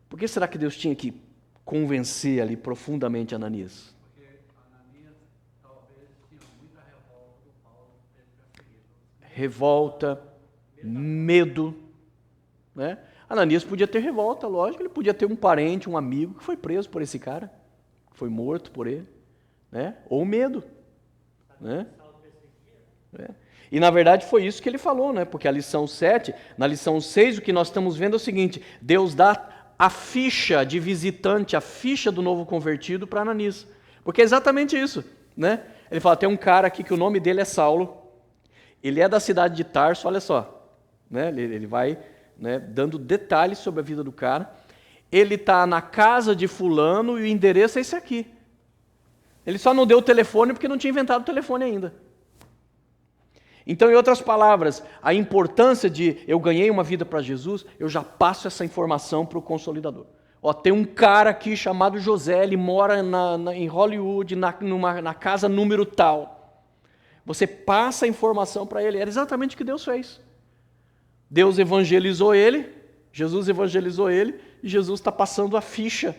Por que será que Deus tinha que convencer ali profundamente Ananias? Porque Ananias talvez tinha muita revolta do Paulo ter perseguido. Revolta, medo, né? Ananias podia ter revolta, lógico, ele podia ter um parente, um amigo que foi preso por esse cara, foi morto por ele, né? Ou medo, né? E na verdade foi isso que ele falou, né? Porque a lição 7, na lição 6, o que nós estamos vendo é o seguinte, Deus dá a ficha de visitante, a ficha do novo convertido para Ananias, porque é exatamente isso, né? Ele fala, tem um cara aqui que o nome dele é Saulo, ele é da cidade de Tarso, olha só, né? Ele vai, né, dando detalhes sobre a vida do cara. Ele está na casa de fulano e o endereço é esse aqui. Ele só não deu o telefone porque não tinha inventado o telefone ainda. Então, em outras palavras, a importância de eu ganhei uma vida para Jesus, eu já passo essa informação para o consolidador. Tem um cara aqui chamado José, ele mora em Hollywood, na casa número tal. Você passa a informação para ele, era exatamente o que Deus fez. Deus evangelizou ele, Jesus evangelizou ele, e Jesus está passando a ficha,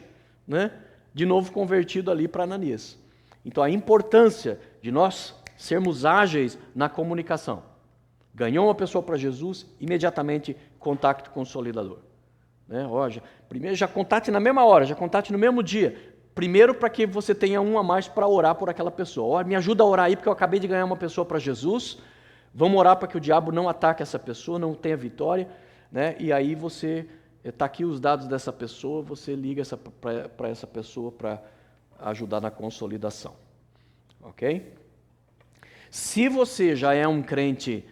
né, de novo convertido ali para Ananias. Então, a importância de nós sermos ágeis na comunicação. Ganhou uma pessoa para Jesus, imediatamente contacte o consolidador. Né? Primeiro já contate na mesma hora, já contate no mesmo dia. Primeiro para que você tenha um a mais para orar por aquela pessoa. Me ajuda a orar aí porque eu acabei de ganhar uma pessoa para Jesus. Vamos orar para que o diabo não ataque essa pessoa, não tenha vitória, né? E aí você, está aqui os dados dessa pessoa, você liga para essa pessoa para ajudar na consolidação. Ok? Se você já é um crente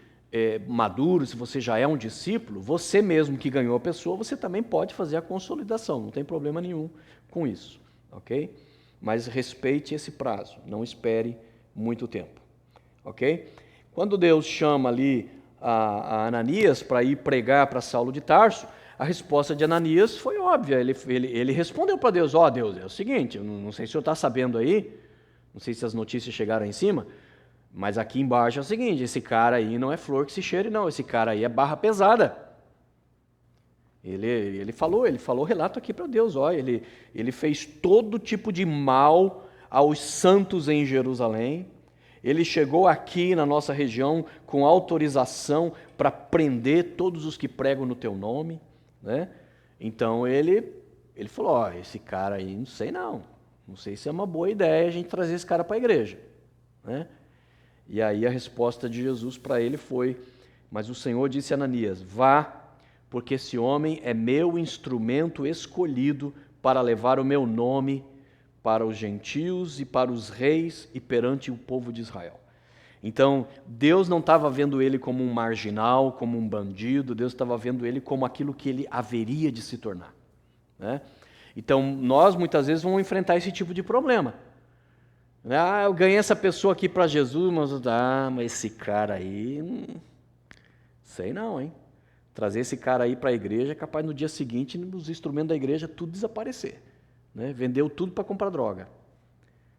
maduro, se você já é um discípulo, você mesmo que ganhou a pessoa, você também pode fazer a consolidação, não tem problema nenhum com isso. Ok? Mas respeite esse prazo, não espere muito tempo. Ok? Quando Deus chama ali a Ananias para ir pregar para Saulo de Tarso, a resposta de Ananias foi óbvia. Ele respondeu para Deus, Deus, é o seguinte, eu não sei se o senhor está sabendo aí, não sei se as notícias chegaram aí em cima, mas aqui embaixo é o seguinte, esse cara aí não é flor que se cheire não, esse cara aí é barra pesada. Ele falou relato aqui para Deus, ele fez todo tipo de mal aos santos em Jerusalém. Ele chegou aqui na nossa região com autorização para prender todos os que pregam no teu nome, né? Então ele falou, esse cara aí, não sei se é uma boa ideia a gente trazer esse cara para a igreja, né? E aí a resposta de Jesus para ele foi, mas o Senhor disse a Ananias, vá, porque esse homem é meu instrumento escolhido para levar o meu nome para os gentios e para os reis e perante o povo de Israel. Então, Deus não estava vendo ele como um marginal, como um bandido, Deus estava vendo ele como aquilo que ele haveria de se tornar, né? Então, nós muitas vezes vamos enfrentar esse tipo de problema. Ah, eu ganhei essa pessoa aqui para Jesus, mas esse cara aí, sei não, hein? Trazer esse cara aí para a igreja é capaz no dia seguinte os instrumentos da igreja tudo desaparecer, né? Vendeu tudo para comprar droga.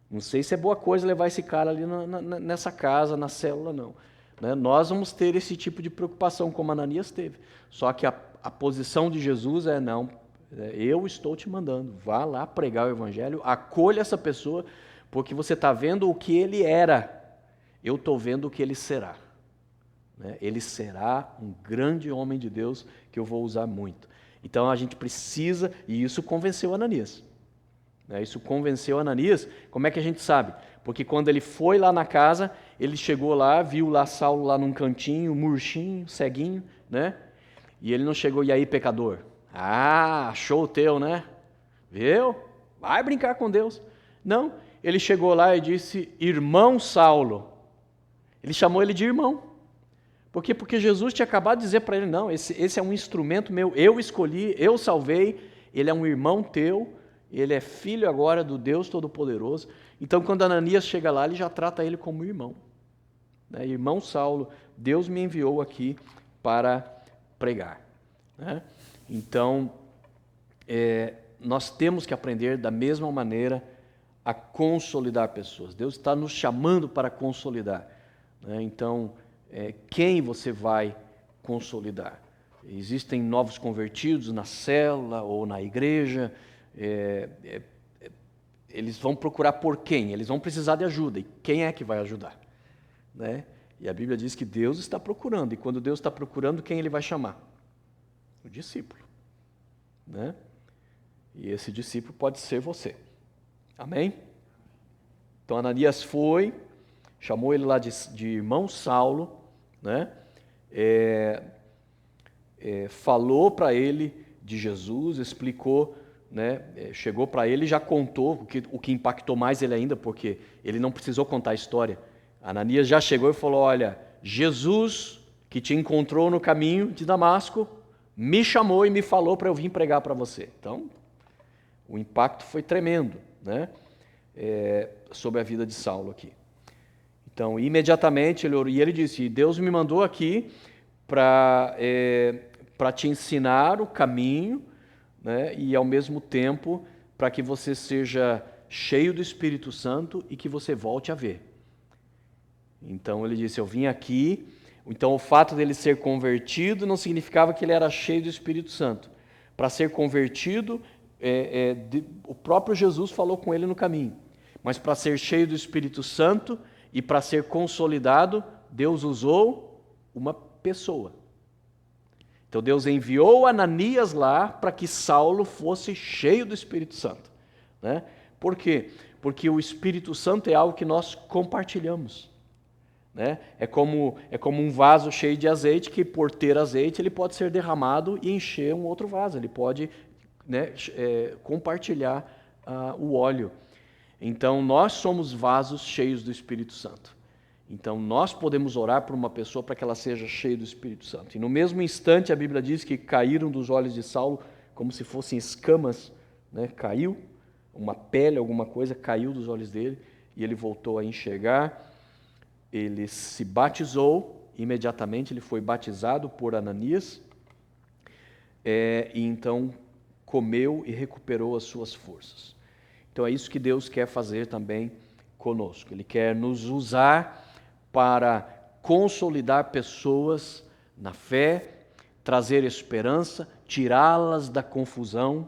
Não sei se é boa coisa levar esse cara ali nessa casa, na célula, não. Né? Nós vamos ter esse tipo de preocupação, como Ananias teve. Só que a posição de Jesus é, não, eu estou te mandando, vá lá pregar o evangelho, acolha essa pessoa, porque você está vendo o que ele era, eu estou vendo o que ele será. Né? Ele será um grande homem de Deus que eu vou usar muito. Então a gente precisa, e isso convenceu Ananias. Isso convenceu Ananias. Como é que a gente sabe? Porque quando ele foi lá na casa, ele chegou lá, viu lá Saulo lá num cantinho, murchinho, ceguinho, né? E ele não chegou, e aí, pecador? Ah, achou o teu, né? Viu? Vai brincar com Deus. Não, ele chegou lá e disse, irmão Saulo. Ele chamou ele de irmão. Por quê? Porque Jesus tinha acabado de dizer para ele, não, esse é um instrumento meu, eu escolhi, eu salvei, ele é um irmão teu, ele é filho agora do Deus Todo-Poderoso. Então, quando Ananias chega lá, ele já trata ele como irmão. Né? Irmão Saulo, Deus me enviou aqui para pregar. Né? Então, nós temos que aprender da mesma maneira a consolidar pessoas. Deus está nos chamando para consolidar. Né? Então, quem você vai consolidar? Existem novos convertidos na célula ou na igreja. Eles vão procurar por quem? Eles vão precisar de ajuda. E quem é que vai ajudar? Né? E a Bíblia diz que Deus está procurando. E quando Deus está procurando, quem ele vai chamar? O discípulo. Né? E esse discípulo pode ser você. Amém? Então Ananias foi, chamou ele lá de irmão Saulo, né? Falou para ele de Jesus, explicou, né? Chegou para ele e já contou o que impactou mais ele ainda, porque ele não precisou contar a história. Ananias já chegou e falou, olha, Jesus que te encontrou no caminho de Damasco, me chamou e me falou para eu vir pregar para você. Então, o impacto foi tremendo, né? Sobre a vida de Saulo aqui. Então, imediatamente ele orou, e ele disse, Deus me mandou aqui para te ensinar o caminho, né? E ao mesmo tempo para que você seja cheio do Espírito Santo e que você volte a ver. Então ele disse, eu vim aqui. Então o fato dele ser convertido não significava que ele era cheio do Espírito Santo. Para ser convertido, o próprio Jesus falou com ele no caminho. Mas para ser cheio do Espírito Santo e para ser consolidado, Deus usou uma pessoa. Então Deus enviou Ananias lá para que Saulo fosse cheio do Espírito Santo. Né? Por quê? Porque o Espírito Santo é algo que nós compartilhamos. Né? É como um vaso cheio de azeite, que por ter azeite ele pode ser derramado e encher um outro vaso. Ele pode, né, compartilhar o óleo. Então nós somos vasos cheios do Espírito Santo. Então nós podemos orar por uma pessoa para que ela seja cheia do Espírito Santo. E no mesmo instante a Bíblia diz que caíram dos olhos de Saulo como se fossem escamas, né? Caiu, uma pele, alguma coisa caiu dos olhos dele e ele voltou a enxergar. Ele se batizou, imediatamente ele foi batizado por Ananias e então comeu e recuperou as suas forças. Então é isso que Deus quer fazer também conosco. Ele quer nos usar para consolidar pessoas na fé, trazer esperança, tirá-las da confusão,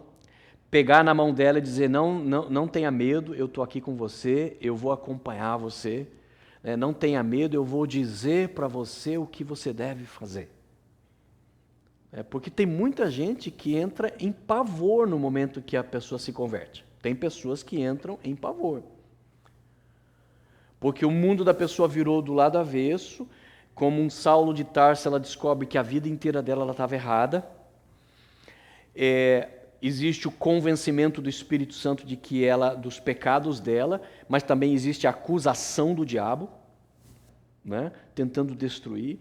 pegar na mão dela e dizer, não tenha medo, eu estou aqui com você, eu vou acompanhar você. Não tenha medo, eu vou dizer para você o que você deve fazer. Porque tem muita gente que entra em pavor no momento que a pessoa se converte. Tem pessoas que entram em pavor. Porque o mundo da pessoa virou do lado avesso, como um Saulo de Tarso, ela descobre que a vida inteira dela estava errada. Existe o convencimento do Espírito Santo de que dos pecados dela, mas também existe a acusação do diabo, né, tentando destruir.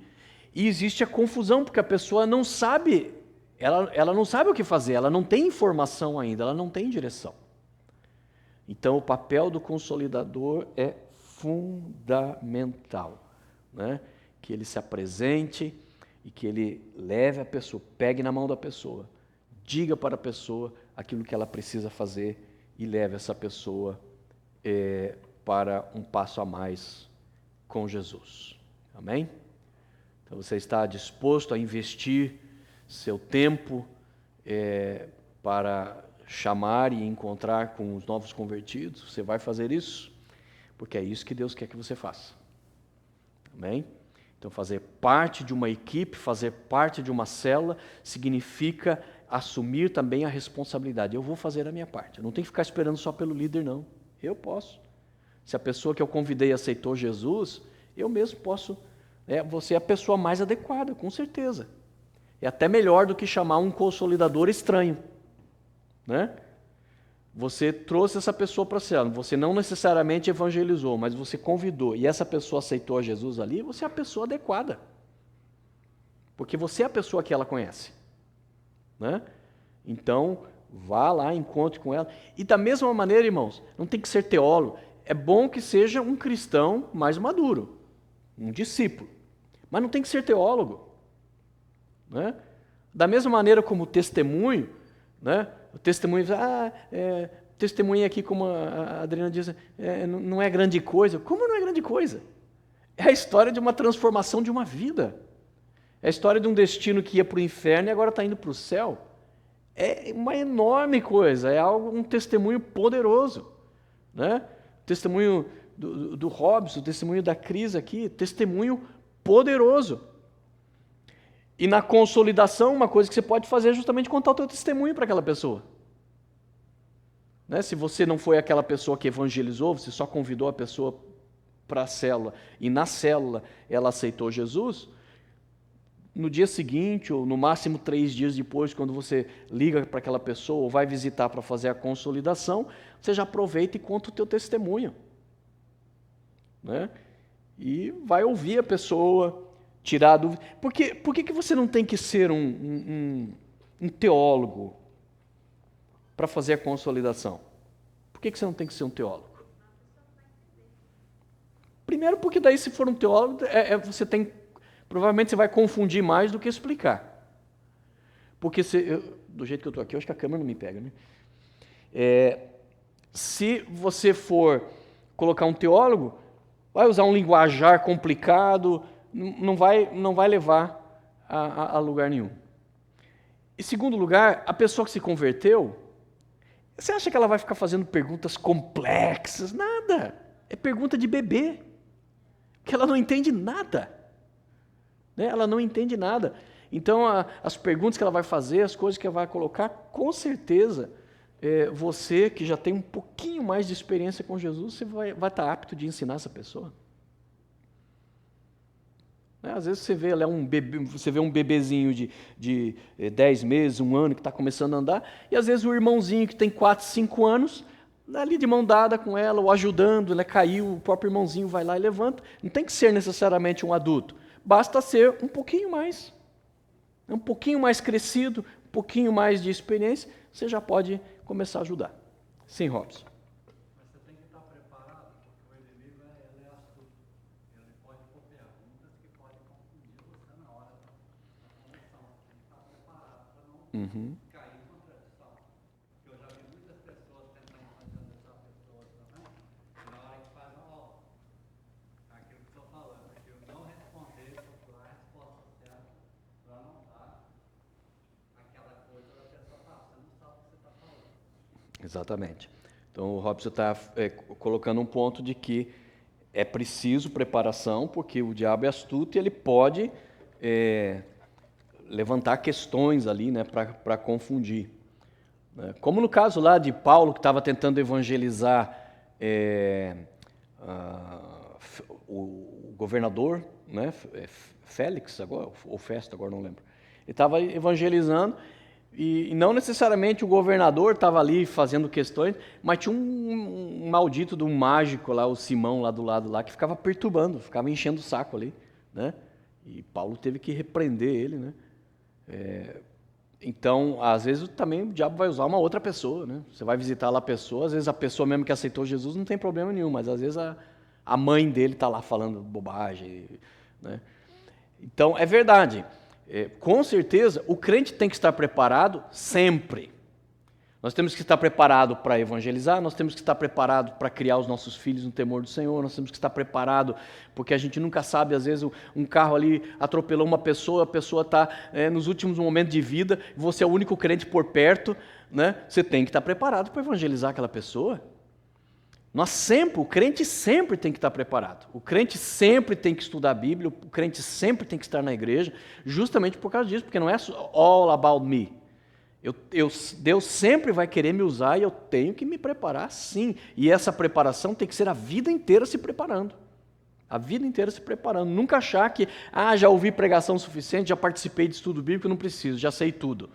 E existe a confusão, porque a pessoa não sabe, ela não sabe o que fazer, ela não tem informação ainda, ela não tem direção. Então, o papel do consolidador é fundamental, né? Que ele se apresente e que ele leve a pessoa, pegue na mão da pessoa, diga para a pessoa aquilo que ela precisa fazer e leve essa pessoa para um passo a mais com Jesus. Amém? Então, você está disposto a investir seu tempo para chamar e encontrar com os novos convertidos? Você vai fazer isso? Porque é isso que Deus quer que você faça. Amém? Então, fazer parte de uma equipe, fazer parte de uma célula, significa assumir também a responsabilidade. Eu vou fazer a minha parte. Eu não tenho que ficar esperando só pelo líder, não. Eu posso. Se a pessoa que eu convidei aceitou Jesus, eu mesmo posso. Você é a pessoa mais adequada, com certeza. É até melhor do que chamar um consolidador estranho, né? Você trouxe essa pessoa para a célula, você não necessariamente evangelizou, mas você convidou, e essa pessoa aceitou a Jesus ali, você é a pessoa adequada. Porque você é a pessoa que ela conhece, né? Então, vá lá, encontre com ela. E da mesma maneira, irmãos, não tem que ser teólogo, é bom que seja um cristão mais maduro, um discípulo, mas não tem que ser teólogo, né? Da mesma maneira como o testemunho, né? O testemunho, testemunha aqui, como a Adriana diz, não é grande coisa. Como não é grande coisa? É a história de uma transformação de uma vida. É a história de um destino que ia para o inferno e agora está indo para o céu. É uma enorme coisa, um testemunho poderoso, né? O testemunho do Robson, o testemunho da Cris aqui, testemunho poderoso. E na consolidação, uma coisa que você pode fazer é justamente contar o teu testemunho para aquela pessoa. Né? Se você não foi aquela pessoa que evangelizou, você só convidou a pessoa para a célula, e na célula ela aceitou Jesus, no dia seguinte, ou no máximo 3 dias depois, quando você liga para aquela pessoa, ou vai visitar para fazer a consolidação, você já aproveita e conta o teu testemunho. Né? E vai ouvir a pessoa, tirar a dúvida. Por que você não tem que ser um teólogo para fazer a consolidação? Por que você não tem que ser um teólogo? Primeiro porque daí, se for um teólogo, provavelmente você vai confundir mais do que explicar. Porque do jeito que eu estou aqui, eu acho que a câmera não me pega, né? Se você for colocar um teólogo, vai usar um linguajar complicado, não vai levar a lugar nenhum. Em segundo lugar, a pessoa que se converteu, você acha que ela vai ficar fazendo perguntas complexas? Nada. É pergunta de bebê, que ela não entende nada. Né? Ela não entende nada. Então, as perguntas que ela vai fazer, as coisas que ela vai colocar, com certeza, você que já tem um pouquinho mais de experiência com Jesus, você vai estar apto de ensinar essa pessoa. Às vezes você vê um bebezinho de 10 meses, 1 ano, que está começando a andar, e às vezes o irmãozinho que tem 4, 5 anos, ali de mão dada com ela, ou ajudando, né, caiu, o próprio irmãozinho vai lá e levanta. Não tem que ser necessariamente um adulto, basta ser um pouquinho mais crescido, um pouquinho mais de experiência, você já pode começar a ajudar. Sim, Robson. Mas você tem que estar preparado, porque o inimigo ele é astuto. Ele pode pôr perguntas que podem confundir você na hora da conversão. Você tem que estar preparado para não cair em contradição. Eu já vi muitas pessoas tentando evangelizar pessoas também, e na hora que faz aquilo que estou falando, eu não responder, procurar a resposta certa, para não dar aquela coisa da pessoa, você não sabe o que você está falando. Exatamente. Então, o Robson está colocando um ponto de que é preciso preparação, porque o diabo é astuto e ele pode levantar questões ali, né, para confundir. Como no caso lá de Paulo, que estava tentando evangelizar o governador, né, Félix, agora, ou Festo, agora não lembro. Ele estava evangelizando, e não necessariamente o governador estava ali fazendo questões, mas tinha um maldito de um mágico lá, o Simão lá do lado lá, que ficava perturbando, ficava enchendo o saco ali, né? E Paulo teve que repreender ele, né? Então, às vezes também o diabo vai usar uma outra pessoa, né? Você vai visitar lá a pessoa, às vezes a pessoa mesmo que aceitou Jesus não tem problema nenhum, mas às vezes a mãe dele está lá falando bobagem, né? Então, é verdade. Com certeza, o crente tem que estar preparado sempre. Nós temos que estar preparado para evangelizar, nós temos que estar preparado para criar os nossos filhos no temor do Senhor, nós temos que estar preparado, porque a gente nunca sabe, às vezes um carro ali atropelou uma pessoa, a pessoa está nos últimos momentos de vida, você é o único crente por perto, né? Você tem que estar preparado para evangelizar aquela pessoa. O crente sempre tem que estar preparado, o crente sempre tem que estudar a Bíblia, o crente sempre tem que estar na igreja, justamente por causa disso, porque não é all about me. Deus sempre vai querer me usar e eu tenho que me preparar sim. E essa preparação tem que ser a vida inteira se preparando. A vida inteira se preparando. Nunca achar que, já ouvi pregação suficiente, já participei de estudo bíblico, não preciso, já sei tudo.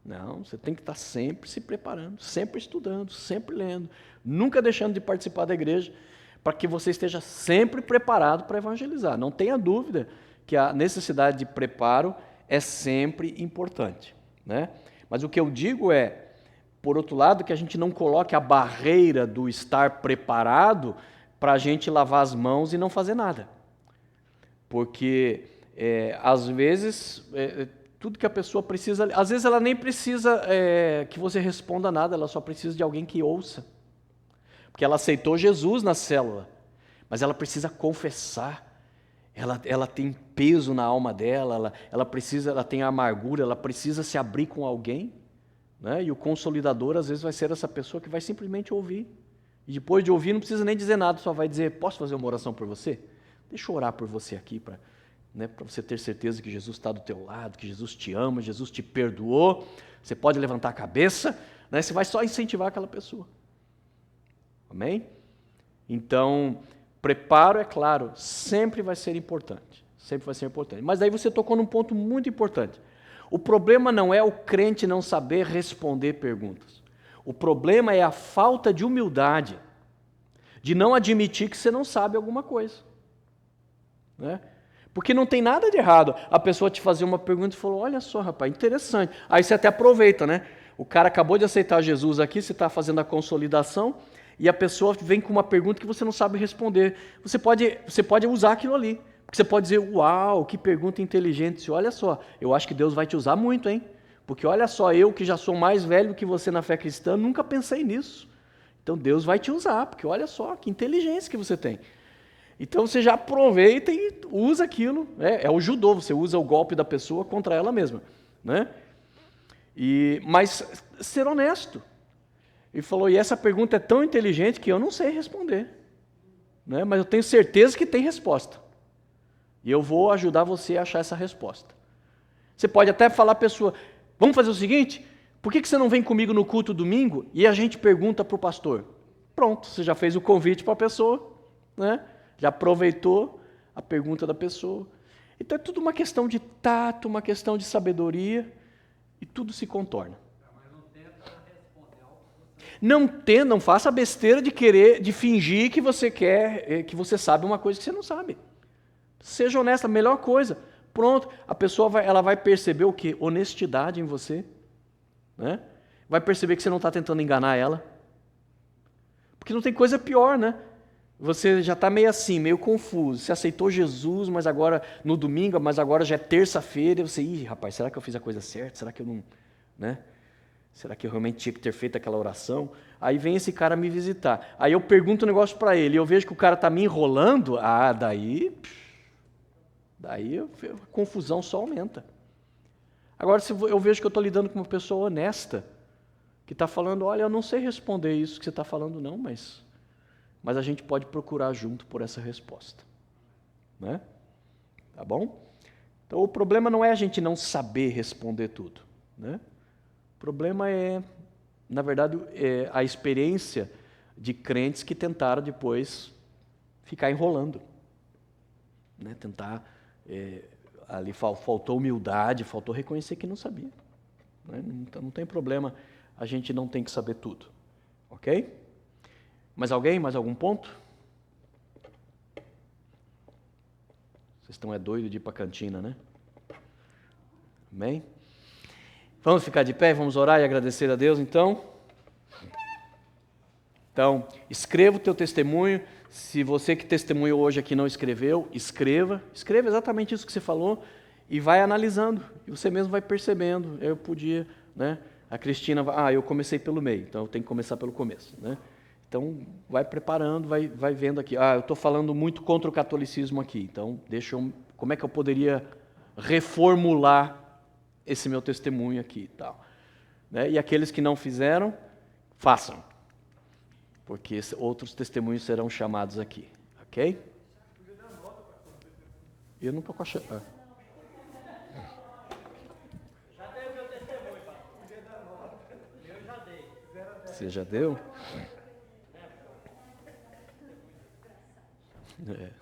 Não, você tem que estar sempre se preparando, sempre estudando, sempre lendo, nunca deixando de participar da igreja, para que você esteja sempre preparado para evangelizar. Não tenha dúvida que a necessidade de preparo é sempre importante, né? Mas o que eu digo é, por outro lado, que a gente não coloque a barreira do estar preparado para a gente lavar as mãos e não fazer nada. Porque, às vezes, tudo que a pessoa precisa... Às vezes ela nem precisa que você responda nada, ela só precisa de alguém que ouça. Porque ela aceitou Jesus na célula, mas ela precisa confessar. Ela tem peso na alma dela, ela tem amargura, ela precisa se abrir com alguém, né? E o consolidador, às vezes, vai ser essa pessoa que vai simplesmente ouvir. E depois de ouvir, não precisa nem dizer nada, só vai dizer, posso fazer uma oração por você? Deixa eu orar por você aqui, para você ter certeza que Jesus está do teu lado, que Jesus te ama, Jesus te perdoou, você pode levantar a cabeça, né? Você vai só incentivar aquela pessoa. Amém? Então... preparo, é claro, sempre vai ser importante. Sempre vai ser importante. Mas aí você tocou num ponto muito importante. O problema não é o crente não saber responder perguntas. O problema é a falta de humildade, de não admitir que você não sabe alguma coisa, né? Porque não tem nada de errado a pessoa te fazer uma pergunta e falou, olha só, rapaz, interessante. Aí você até aproveita, né? O cara acabou de aceitar Jesus aqui, você está fazendo a consolidação, e a pessoa vem com uma pergunta que você não sabe responder. Você pode usar aquilo ali. Porque você pode dizer, uau, que pergunta inteligente. Olha só, eu acho que Deus vai te usar muito, hein? Porque olha só, eu que já sou mais velho que você na fé cristã, nunca pensei nisso. Então Deus vai te usar, porque olha só, que inteligência que você tem. Então você já aproveita e usa aquilo. É o judô, você usa o golpe da pessoa contra ela mesma, né? Mas ser honesto. E falou, e essa pergunta é tão inteligente que eu não sei responder, né? Mas eu tenho certeza que tem resposta. E eu vou ajudar você a achar essa resposta. Você pode até falar à pessoa, vamos fazer o seguinte, por que você não vem comigo no culto domingo e a gente pergunta para o pastor? Pronto, você já fez o convite para a pessoa, né? Já aproveitou a pergunta da pessoa. Então é tudo uma questão de tato, uma questão de sabedoria, e tudo se contorna. Não faça a besteira de fingir que você quer, que você sabe uma coisa que você não sabe. Seja honesta, a melhor coisa. Pronto, a pessoa ela vai perceber o quê? Honestidade em você, né? Vai perceber que você não está tentando enganar ela. Porque não tem coisa pior, né? Você já está meio assim, meio confuso. Você aceitou Jesus, mas agora no domingo, mas agora já é terça-feira, e você, rapaz, será que eu fiz a coisa certa? Será que eu não, né? Será que eu realmente tinha que ter feito aquela oração? Aí vem esse cara me visitar. Aí eu pergunto um negócio para ele, eu vejo que o cara está me enrolando, daí a confusão só aumenta. Agora, se eu vejo que eu estou lidando com uma pessoa honesta, que está falando, olha, eu não sei responder isso que você está falando não, mas a gente pode procurar junto por essa resposta, né? Tá bom? Então o problema não é a gente não saber responder tudo, né? O problema é, na verdade, a experiência de crentes que tentaram depois ficar enrolando, né? Tentar, ali faltou humildade, faltou reconhecer que não sabia, né? Então não tem problema, a gente não tem que saber tudo, ok? Mais alguém? Mais algum ponto? Vocês estão doidos de ir para a cantina, né? Amém? Vamos ficar de pé, vamos orar e agradecer a Deus, então. Então, escreva o teu testemunho. Se você que testemunhou hoje aqui não escreveu, escreva. Escreva exatamente isso que você falou e vai analisando. E você mesmo vai percebendo. Eu podia, né? A Cristina, eu comecei pelo meio, então eu tenho que começar pelo começo, né? Então, vai preparando, vai vendo aqui. Eu estou falando muito contra o catolicismo aqui, então como é que eu poderia reformular esse meu testemunho aqui e tal, né? E aqueles que não fizeram, façam, porque outros testemunhos serão chamados aqui, ok? Eu não estou com a chave. Já dei o meu testemunho, pastor. Eu já dei. Você já deu?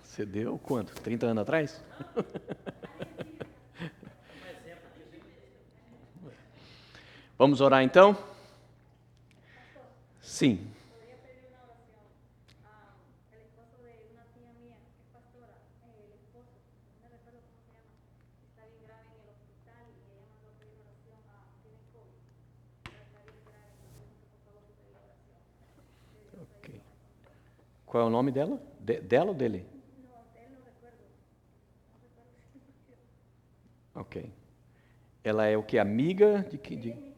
Você deu quanto? 30 anos atrás? Vamos orar então? Sim. Ok. Qual é o nome dela? Dela ou dele? Ok. Ela é o que? Amiga de que?